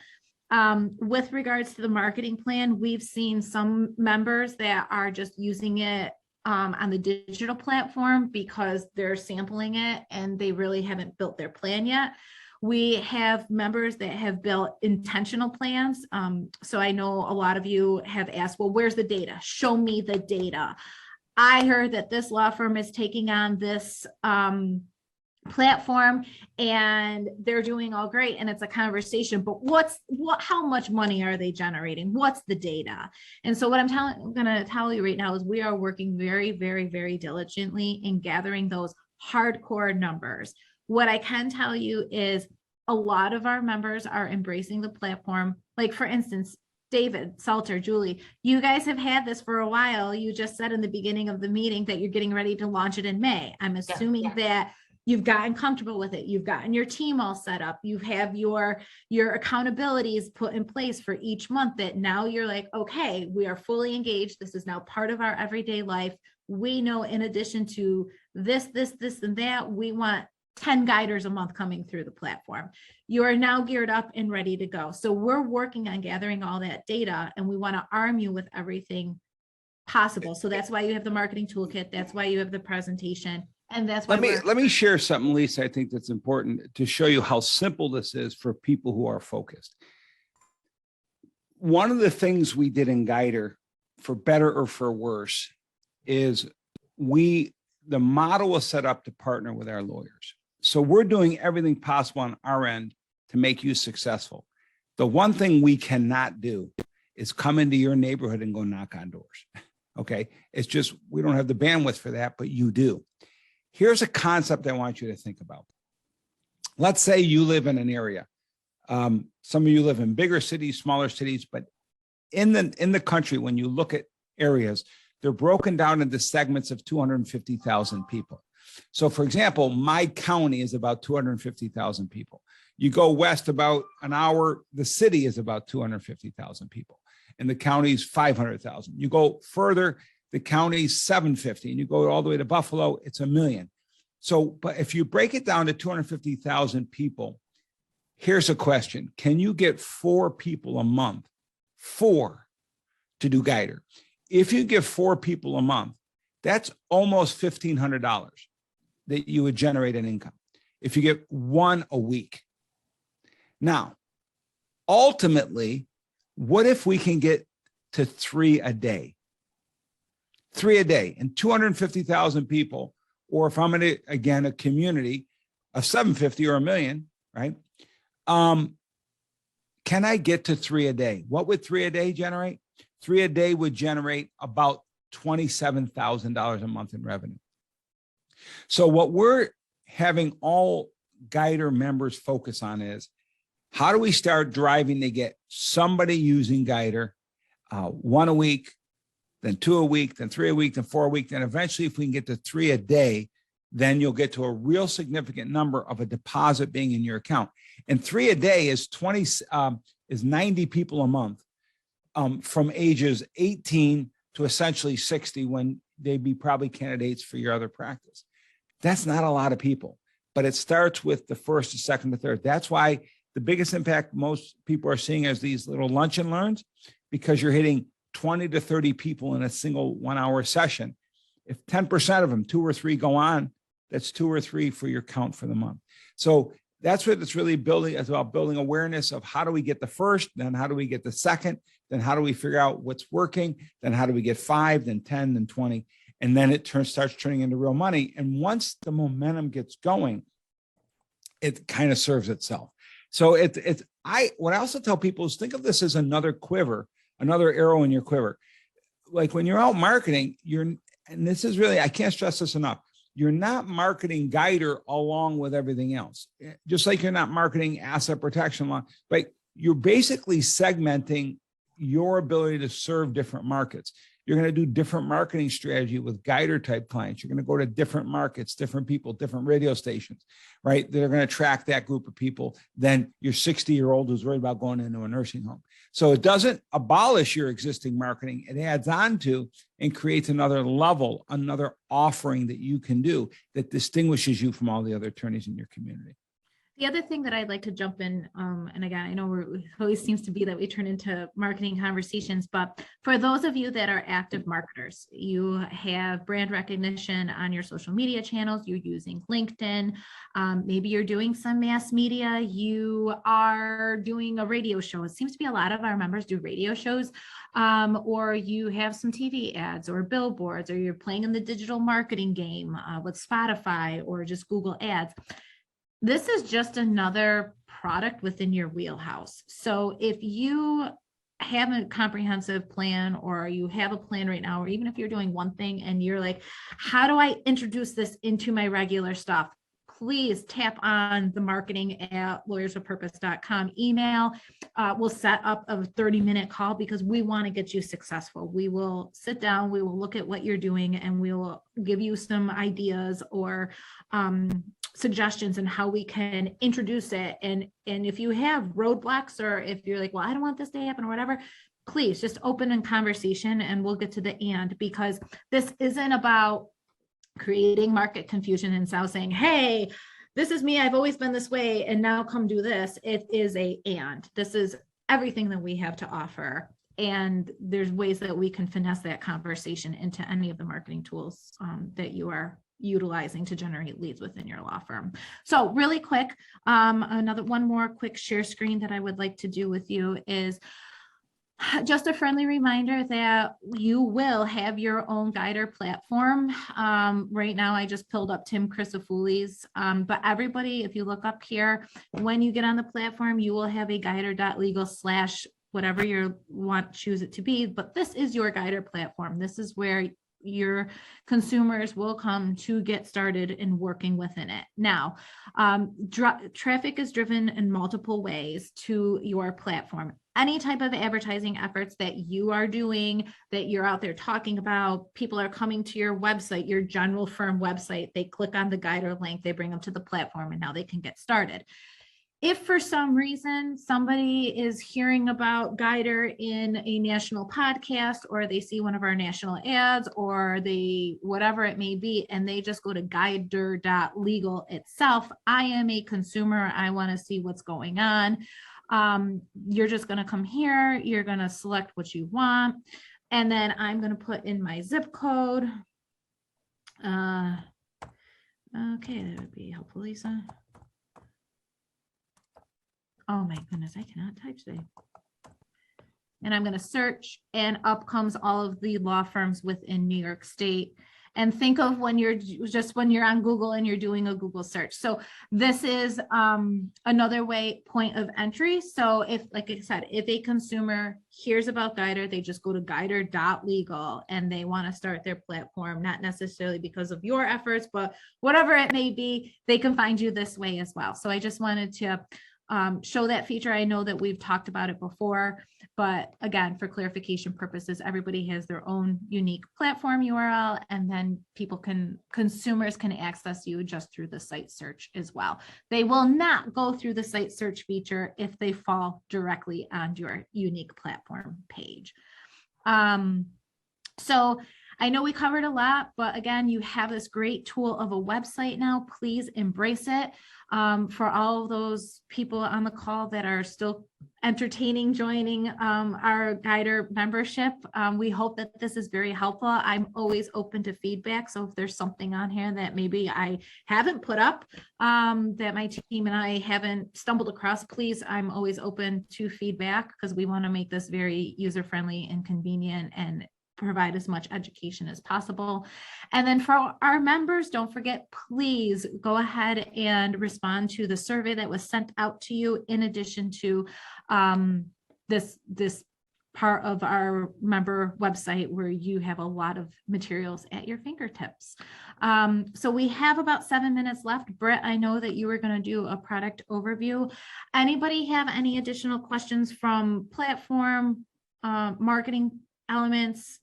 With regards to the marketing plan, we've seen some members that are just using it on the digital platform because they're sampling it and they really haven't built their plan yet. We have members that have built intentional plans. So I know a lot of you have asked, well, where's the data? Show me the data. I heard that this law firm is taking on this platform and they're doing all great and it's a conversation, but how much money are they generating? What's the data? And so what I'm going to tell you right now is we are working very, very, very diligently in gathering those hardcore numbers. What I can tell you is a lot of our members are embracing the platform. Like for instance, David, Salter, Julie, you guys have had this for a while. You just said in the beginning of the meeting that you're getting ready to launch it in May. I'm assuming that you've gotten comfortable with it. You've gotten your team all set up. You have your accountabilities put in place for each month, that now you're like, okay, we are fully engaged. This is now part of our everyday life. We know, in addition to this, and that, we want 10 guiders a month coming through the platform. You are now geared up and ready to go. So we're working on gathering all that data, and we want to arm you with everything possible. So that's why you have the marketing toolkit. That's why you have the presentation. And that's why let me share something, Lisa, I think that's important to show you how simple this is for people who are focused. One of the things we did in Guidr, for better or for worse, is the model was set up to partner with our lawyers. So we're doing everything possible on our end to make you successful. The one thing we cannot do is come into your neighborhood and go knock on doors. Okay. It's just, we don't have the bandwidth for that, but you do. Here's a concept I want you to think about. Let's say you live in an area. Some of you live in bigger cities, smaller cities, but in the country, when you look at areas, they're broken down into segments of 250,000 people. So for example, my county is about 250,000 people. You go west about an hour, the city is about 250,000 people, and the county's 500,000. You go further, the county's 750, and you go all the way to Buffalo, it's 1 million. So, but if you break it down to 250,000 people, here's a question. Can you get 4 people a month, 4, to do Guidr? If you give 4 people a month, that's almost $1,500 that you would generate in income if you get 1 a week. Now, ultimately, what if we can get to 3 a day? 3 a day and 250,000 people, or if I'm in again, a community of 750 or 1 million, right? Can I get to 3 a day? What would 3 a day generate? 3 a day would generate about $27,000 a month in revenue. So what we're having all Guidr members focus on is, how do we start driving to get somebody using Guidr 1 a week, then 2 a week, then 3 a week, then 4 a week. Then eventually, if we can get to 3 a day, then you'll get to a real significant number of a deposit being in your account. And 3 a day is 90 people a month, from ages 18 to essentially 60, when they'd be probably candidates for your other practice. That's not a lot of people, but it starts with the first, the second, the third. That's why the biggest impact most people are seeing is these little lunch and learns, because you're hitting 20 to 30 people in a single 1 hour session. If 10% of them, 2 or 3 go on, that's 2 or 3 for your count for the month. So that's what it's really building. It's about building awareness of how do we get the first, then how do we get the second, then how do we figure out what's working, then how do we get 5, then 10, then 20, and then it starts turning into real money. And once the momentum gets going, it kind of serves itself. So what I also tell people is, think of this as another quiver, another arrow in your quiver. Like when you're out marketing, and this is really, I can't stress this enough, you're not marketing Guidr along with everything else. Just like you're not marketing asset protection law, but you're basically segmenting your ability to serve different markets. You're going to do different marketing strategy with Guidr type clients. You're going to go to different markets, different people, different radio stations, right? They're going to attract that group of people than your 60-year-old who's worried about going into a nursing home. So it doesn't abolish your existing marketing. It adds on to and creates another level, another offering that you can do that distinguishes you from all the other attorneys in your community. The other thing that I'd like to jump in, and again, I know it always seems to be that we turn into marketing conversations, but for those of you that are active marketers, you have brand recognition on your social media channels, you're using LinkedIn, maybe you're doing some mass media, you are doing a radio show. It seems to be a lot of our members do radio shows, or you have some TV ads or billboards, or you're playing in the digital marketing game with Spotify or just Google ads. This is just another product within your wheelhouse. So if you have a comprehensive plan, or you have a plan right now, or even if you're doing one thing and you're like, how do I introduce this into my regular stuff? please tap on the marketing@lawyerswithpurpose.com email. We'll set up a 30-minute call because we want to get you successful. We will sit down, we will look at what you're doing, and we will give you some ideas or suggestions on how we can introduce it. And if you have roadblocks, or if you're like, well, I don't want this to happen or whatever, please just open in conversation and we'll get to the and, because this isn't about creating market confusion and so saying, hey, this is me, I've always been this way, and now come do this. It is and this is everything that we have to offer. And there's ways that we can finesse that conversation into any of the marketing tools that you are utilizing to generate leads within your law firm. So really quick, one more quick share screen that I would like to do with you is just a friendly reminder that you will have your own Guidr platform. Right now, I just pulled up Tim Christopoulos, but everybody, if you look up here, when you get on the platform, you will have a guidr.legal/ whatever you choose it to be, but this is your Guidr platform. This is where your consumers will come to get started in working within it. Now, traffic is driven in multiple ways to your platform. Any type of advertising efforts that you are doing, that you're out there talking about, people are coming to your website, your general firm website, they click on the Guidr link, they bring them to the platform, and now they can get started. If for some reason somebody is hearing about Guidr in a national podcast, or they see one of our national ads, or they, whatever it may be, and they just go to guidr.legal itself, I am a consumer, I want to see what's going on. You're just going to come here, you're going to select what you want, and then I'm going to put in my zip code. Okay, that would be helpful, Lisa. Oh my goodness, I cannot type today. And I'm going to search, and up comes all of the law firms within New York State. And think of when you're on Google and you're doing a Google search. So this is another point of entry. So if, like I said, if a consumer hears about Guidr, they just go to guidr.legal and they want to start their platform, not necessarily because of your efforts, but whatever it may be, they can find you this way as well. So I just wanted to show that feature. I know that we've talked about it before, but again, for clarification purposes, everybody has their own unique platform URL, and then consumers can access you just through the site search as well. They will not go through the site search feature if they fall directly on your unique platform page. So I know we covered a lot, but again, you have this great tool of a website now. Please embrace it. For all of those people on the call that are still entertaining joining our Guidr membership, we hope that this is very helpful. I'm always open to feedback. So if there's something on here that maybe I haven't put up, that my team and I haven't stumbled across, please, I'm always open to feedback, because we want to make this very user-friendly and convenient and provide as much education as possible. And then for our members, don't forget, please go ahead and respond to the survey that was sent out to you, in addition to this part of our member website where you have a lot of materials at your fingertips. So we have about 7 minutes left. Britt, I know that you were going to do a product overview. Anybody have any additional questions from platform, marketing elements,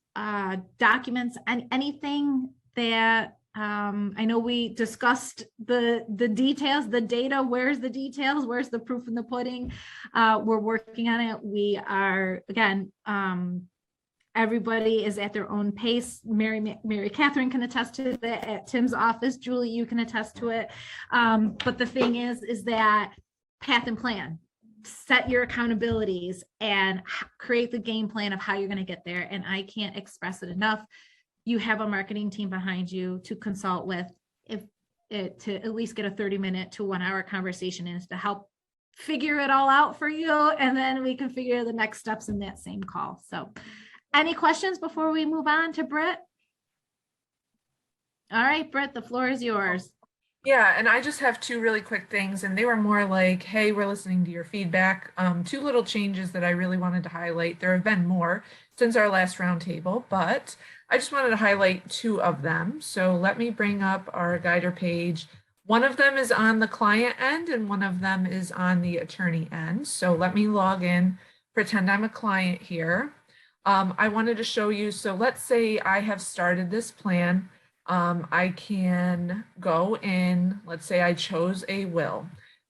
documents, and anything that I know we discussed the details, the data, where's the details, where's the proof in the pudding? We're working on it. We are, again, everybody is at their own pace. Mary Catherine can attest to that at Tim's office. Julie, you can attest to it. But the thing is that path and plan. Set your accountabilities and create the game plan of how you're going to get there. And I can't express it enough. You have a marketing team behind you to consult with, to at least get a 30-minute to 1 hour conversation is to help figure it all out for you. And then we can figure the next steps in that same call. So any questions before we move on to Britt? All right, Britt, the floor is yours. Yeah, and I just have 2 really quick things, and they were more like, hey, we're listening to your feedback. 2 little changes that I really wanted to highlight. There have been more since our last roundtable, but I just wanted to highlight 2 of them. So let me bring up our Guidr page. One of them is on the client end and one of them is on the attorney end. So let me log in, pretend I'm a client here. I wanted to show you, so let's say I have started this plan. I can go in, let's say I chose a will.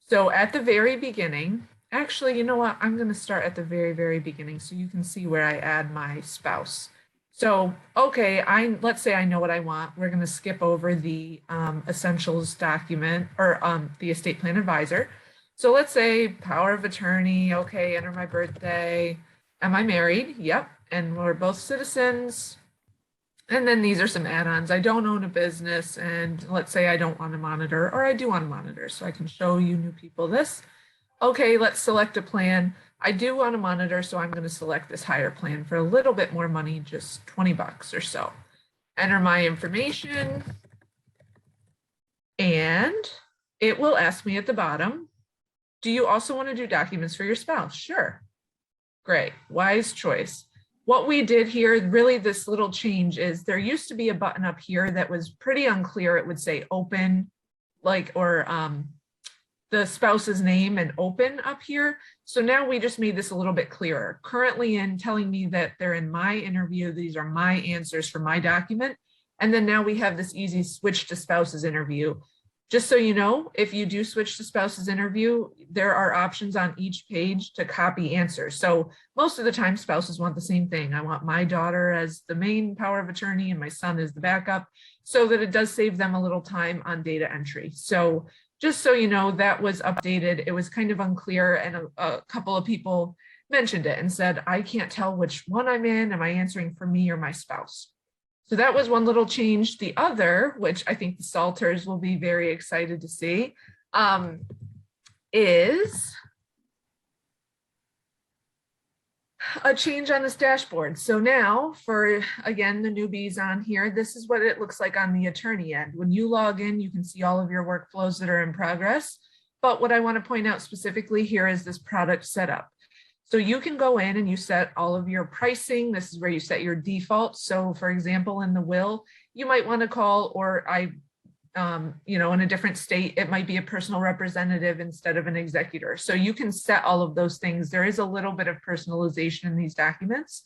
So at the very beginning, actually, you know what? I'm going to start at the very, very beginning so you can see where I add my spouse. So, okay, let's say I know what I want. We're going to skip over the essentials document or the estate plan advisor. So let's say power of attorney. Okay, enter my birthday. Am I married? Yep. And we're both citizens. And then these are some add-ons. I don't own a business, and let's say I don't want to monitor, or I do want to monitor, so I can show you new people this. Okay, let's select a plan. I do want to monitor, so I'm going to select this higher plan for a little bit more money, just 20 bucks or so. Enter my information, and it will ask me at the bottom, do you also want to do documents for your spouse? Sure. Great, wise choice. What we did here, really this little change is there used to be a button up here that was pretty unclear. It would say open, like, or the spouse's name and open up here. So now we just made this a little bit clearer. Currently in telling me that they're in my interview, these are my answers for my document. And then now we have this easy switch to spouse's interview. Just so you know, if you do switch to spouse's interview, there are options on each page to copy answers. So most of the time spouses want the same thing. I want my daughter as the main power of attorney and my son as the backup, so that it does save them a little time on data entry. So just so you know, that was updated. It was kind of unclear, and a couple of people mentioned it and said, I can't tell which one I'm in. Am I answering for me or my spouse? So that was one little change. The other, which I think the Salters will be very excited to see, is a change on this dashboard. So now for, again, the newbies on here, this is what it looks like on the attorney end. When you log in, you can see all of your workflows that are in progress. But what I want to point out specifically here is this product setup. So you can go in and you set all of your pricing. This is where you set your default. So for example, in the will, you might want to call, or in a different state, it might be a personal representative instead of an executor. So you can set all of those things. There is a little bit of personalization in these documents.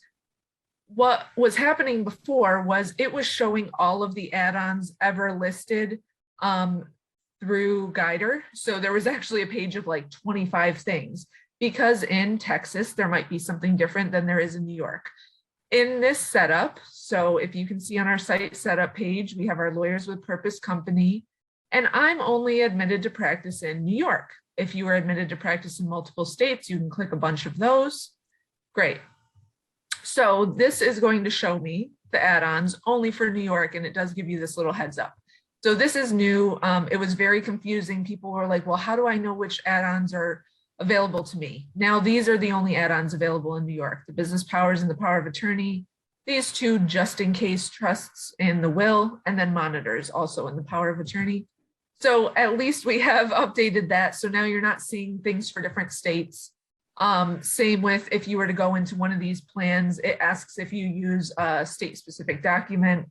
What was happening before was it was showing all of the add-ons ever listed through Guidr. So there was actually a page of like 25 things, because in Texas, there might be something different than there is in New York. In this setup, so if you can see on our site setup page, we have our Lawyers with Purpose company, and I'm only admitted to practice in New York. If you are admitted to practice in multiple states, you can click a bunch of those. Great. So this is going to show me the add-ons only for New York, and it does give you this little heads up. So this is new. It was very confusing. People were like, well, how do I know which add-ons are available to me? Now, these are the only add-ons available in New York: the business powers and the power of attorney, these two just in case trusts in the will, and then monitors also in the power of attorney. So at least we have updated that. So now you're not seeing things for different states. Same with if you were to go into one of these plans, it asks if you use a state specific document.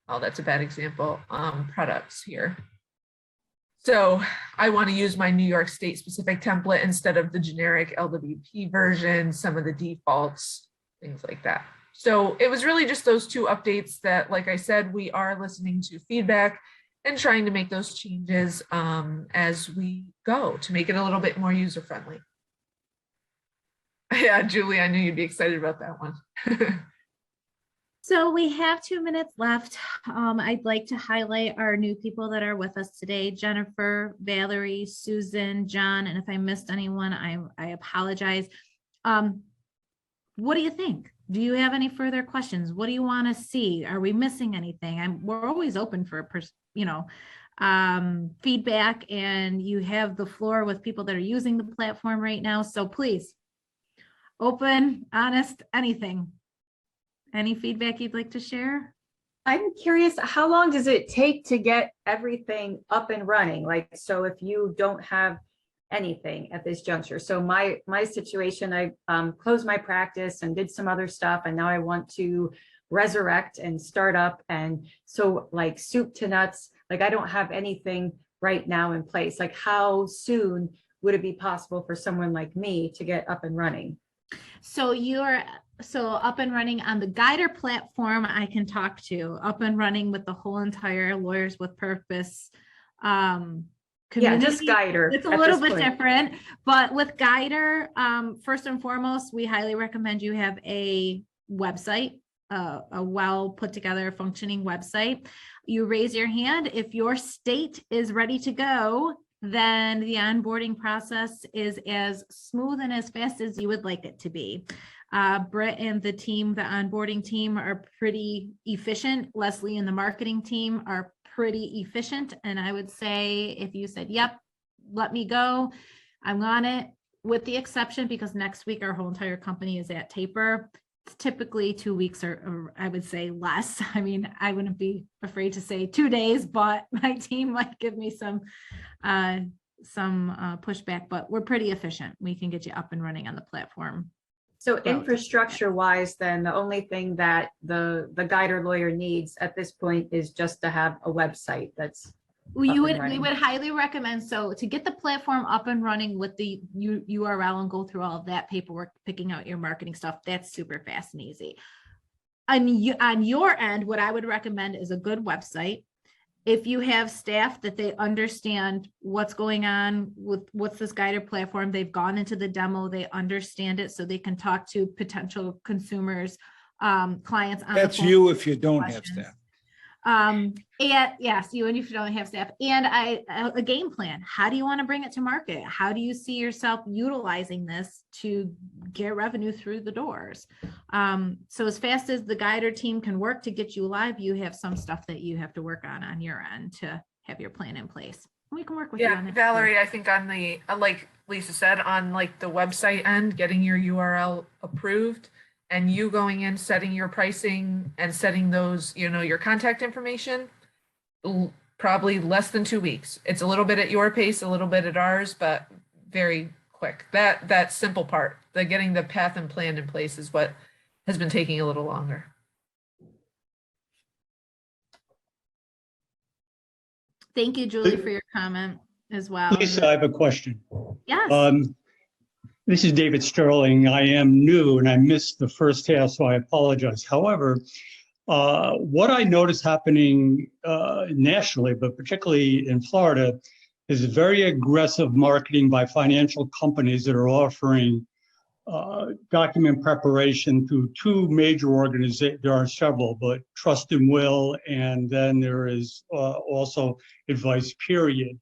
Oh, that's a bad example. Products here. So I want to use my New York state specific template instead of the generic LWP version, some of the defaults, things like that. So it was really just those two updates that, like I said, we are listening to feedback and trying to make those changes as we go to make it a little bit more user friendly. Yeah, Julie, I knew you'd be excited about that one. So we have 2 minutes left. I'd like to highlight our new people that are with us today: Jennifer, Valerie, Susan, John, and if I missed anyone, I apologize. What do you think? Do you have any further questions? What do you want to see? Are we missing anything? We're always open for feedback, and you have the floor with people that are using the platform right now. So please, open, honest, anything. Any feedback you'd like to share? I'm curious, how long does it take to get everything up and running? Like, so if you don't have anything at this juncture. So my situation, I closed my practice and did some other stuff, and now I want to resurrect and start up. And so like soup to nuts, like I don't have anything right now in place? Like how soon would it be possible for someone like me to get up and running? So you're up and running on the Guidr platform. I can talk to up and running with the whole entire Lawyers with Purpose Yeah, just community. Guidr. It's a at little this bit point. different, but with Guidr, first and foremost, we highly recommend you have a website, a well put together functioning website. You raise your hand. If your state is ready to go, then the onboarding process is as smooth and as fast as you would like it to be. Britt and the team, the onboarding team, are pretty efficient. Leslie and the marketing team are pretty efficient. And I would say if you said, yep, let me go, I'm on it, with the exception, because next week our whole entire company is at taper. It's typically 2 weeks or I would say less. I mean, I wouldn't be afraid to say 2 days, but my team might give me some pushback, but we're pretty efficient. We can get you up and running on the platform. So infrastructure wise, then the only thing that the Guidr lawyer needs at this point is just to have a website that's Well, up and we running. would highly recommend, so to get the platform up and running with the URL and go through all of that paperwork, picking out your marketing stuff, that's super fast and easy. On your end, what I would recommend is a good website. If you have staff that they understand what's going on with what's this Guidr platform, they've gone into the demo, they understand it, so they can talk to potential consumers, clients. On That's the phone. you if you don't have Questions. staff. And yes, you and if you don't have staff, and a game plan. How do you want to bring it to market? How do you see yourself utilizing this to get revenue through the doors? So as fast as the Guidr team can work to get you live, you have some stuff that you have to work on your end to have your plan in place. We can work with you on Yeah, it. Valerie, I think on the, like Lisa said, on like the website end, getting your URL approved and you going in, setting your pricing and setting those, your contact information, probably less than 2 weeks. It's a little bit at your pace, a little bit at ours, but very quick. That simple part, the getting the path and plan in place is what has been taking a little longer. Thank you, Julie, for your comment as well. Lisa, I have a question. Yes. This is David Sterling. I am new and I missed the first half, so I apologize. However, what I notice happening nationally, but particularly in Florida, is very aggressive marketing by financial companies that are offering document preparation through two major organizations. There are several, but Trust and Will, and then there is also Advice Period.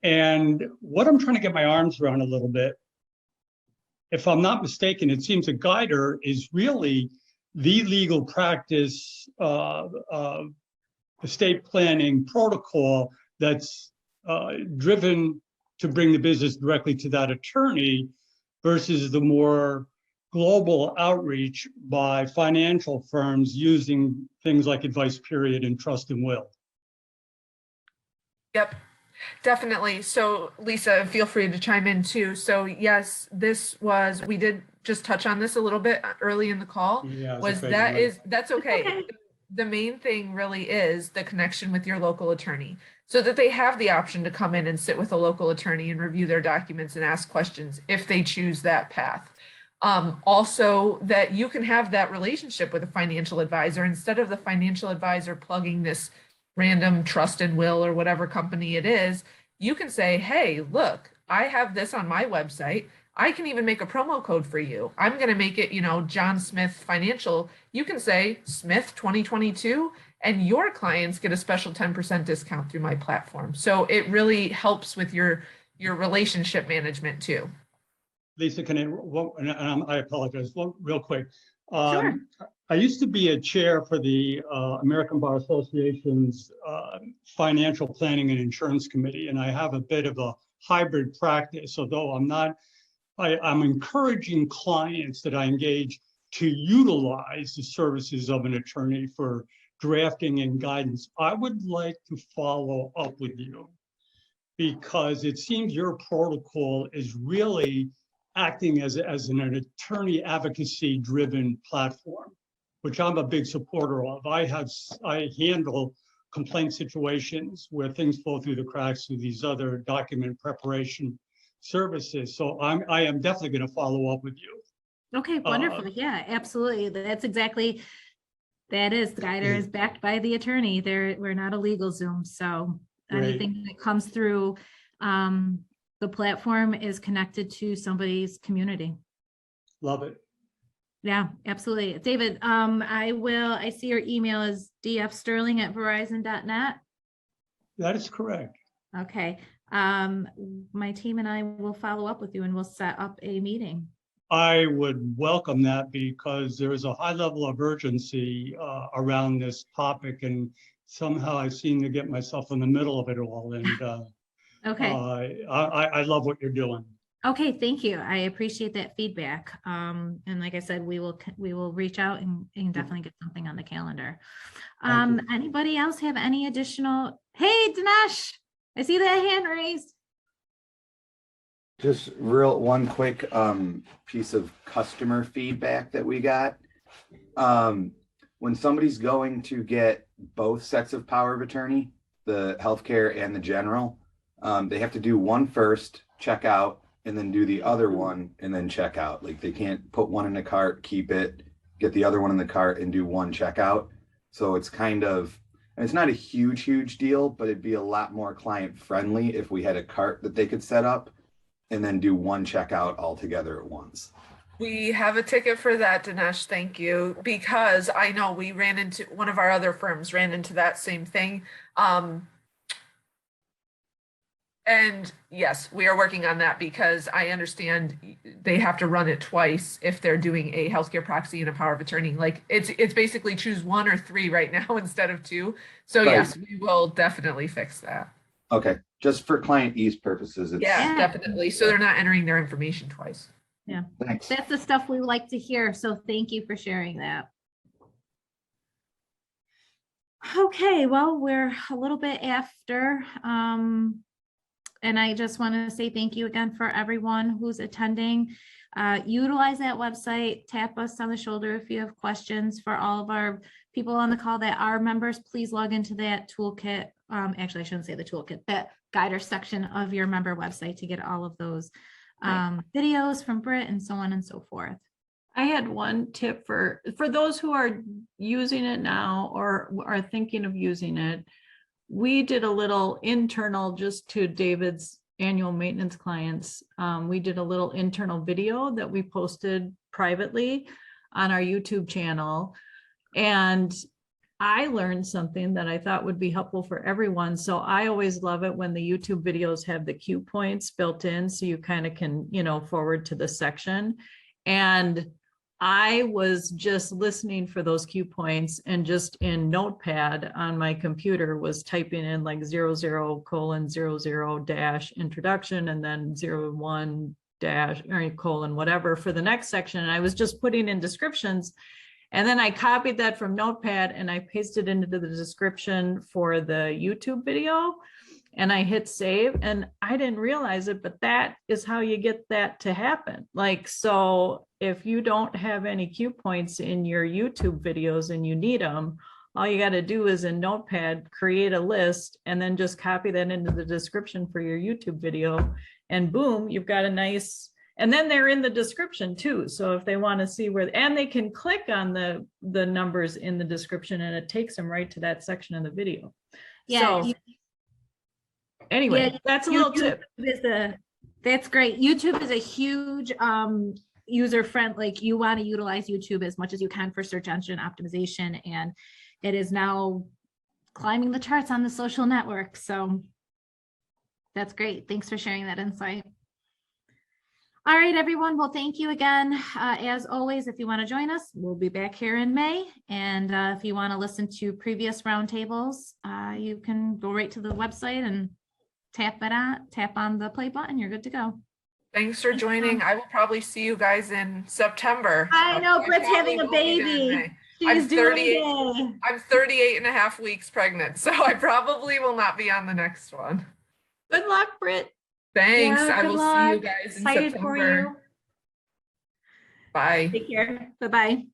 And what I'm trying to get my arms around a little bit, if I'm not mistaken, it seems that Guidr is really the legal practice estate planning protocol that's driven to bring the business directly to that attorney versus the more global outreach by financial firms using things like Advice Period and Trust and Will. Yep, definitely. So Lisa, feel free to chime in too. So yes, we did just touch on this a little bit early in the call. Yeah, that's okay. The main thing really is the connection with your local attorney so that they have the option to come in and sit with a local attorney and review their documents and ask questions if they choose that path. Also that you can have that relationship with a financial advisor instead of the financial advisor plugging this random Trust and Will or whatever company it is. You can say, hey, look, I have this on my website. I can even make a promo code for you. I'm going to make it, John Smith Financial. You can say Smith 2022 and your clients get a special 10% discount through my platform. So it really helps with your relationship management too. Lisa, I apologize, real quick. Sure. I used to be a chair for the American Bar Association's Financial Planning and Insurance Committee, and I have a bit of a hybrid practice, although I'm encouraging clients that I engage to utilize the services of an attorney for drafting and guidance. I would like to follow up with you because it seems your protocol is really acting as an attorney advocacy driven platform, which I'm a big supporter of. I handle complaint situations where things fall through the cracks through these other document preparation services. So I am definitely going to follow up with you. Okay, wonderful. Yeah, absolutely. That's exactly, that is, Guidr is backed by the attorney. We're not a legal Zoom. So Great. anything that comes through the platform is connected to somebody's community. Love it. Yeah, absolutely. David, I see your email is dfsterling@verizon.net. That is correct. Okay. My team and I will follow up with you and we'll set up a meeting. I would welcome that because there is a high level of urgency around this topic, and somehow I seem to get myself in the middle of it all. And Okay. I love what you're doing. Okay, thank you. I appreciate that feedback. And like I said, we will reach out and definitely get something on the calendar. Anybody else have any additional? Hey, Dinesh, I see that hand raised. Just one quick piece of customer feedback that we got. When somebody's going to get both sets of power of attorney, the healthcare and the general, they have to do one first, check out, and then do the other one and then check out. Like they can't put one in the cart, keep it, get the other one in the cart and do one checkout. So it's kind of, and it's not a huge deal, but it'd be a lot more client friendly if we had a cart that they could set up and then do one checkout all together at once. We have a ticket for that, Dinesh. Thank you. Because I know we ran into, one of our other firms ran into that same thing. And yes, we are working on that because I understand they have to run it twice if they're doing a healthcare proxy and a power of attorney. Like it's basically choose one or three right now instead of two. So Right. Yes, we will definitely fix that. Okay, just for client ease purposes. Yeah, definitely. So they're not entering their information twice. Yeah, Thanks. that's the stuff we like to hear. So thank you for sharing that. Okay, well, we're a little bit after. And I just want to say thank you again for everyone who's attending. Utilize that website, tap us on the shoulder if you have questions. For all of our people on the call that are members, please log into that toolkit. Actually, I shouldn't say the toolkit, that Guidr section of your member website to get all of those videos from Britt and so on and so forth. I had one tip for those who are using it now or are thinking of using it. We did a little internal, just to David's annual maintenance clients. We did a little internal video that we posted privately on our YouTube channel. And I learned something that I thought would be helpful for everyone. So I always love it when the YouTube videos have the cue points built in, so you kind of can, forward to the section. And I was just listening for those cue points and just in Notepad on my computer was typing in like 00:00 introduction and then 01 colon whatever for the next section. And I was just putting in descriptions. And then I copied that from Notepad and I pasted into the description for the YouTube video. And I hit save and I didn't realize it, but that is how you get that to happen. Like, so if you don't have any cue points in your YouTube videos and you need them, all you got to do is in Notepad, create a list and then just copy that into the description for your YouTube video. And boom, you've got a nice, and then they're in the description too. So if they want to see where, and they can click on the numbers in the description and it takes them right to that section of the video. Yeah. So, anyway, yeah, that's a little tip. That's great. YouTube is a huge user friend. Like you want to utilize YouTube as much as you can for search engine optimization, and it is now climbing the charts on the social network. So that's great. Thanks for sharing that insight. All right, everyone. Well, thank you again. As always, if you want to join us, we'll be back here in May. And if you want to listen to previous roundtables, you can go right to the website and tap on the play button. You're good to go. Thanks for joining. I will probably see you guys in September. I know I Britt's probably having a won't be there in baby. May. She's doing I'm 38 and a half weeks pregnant, so I probably will not be on the next one. Good luck, Britt. Thanks. Yeah, I good will see luck. you guys in Excited for September. you. Bye. Take care. Bye-bye.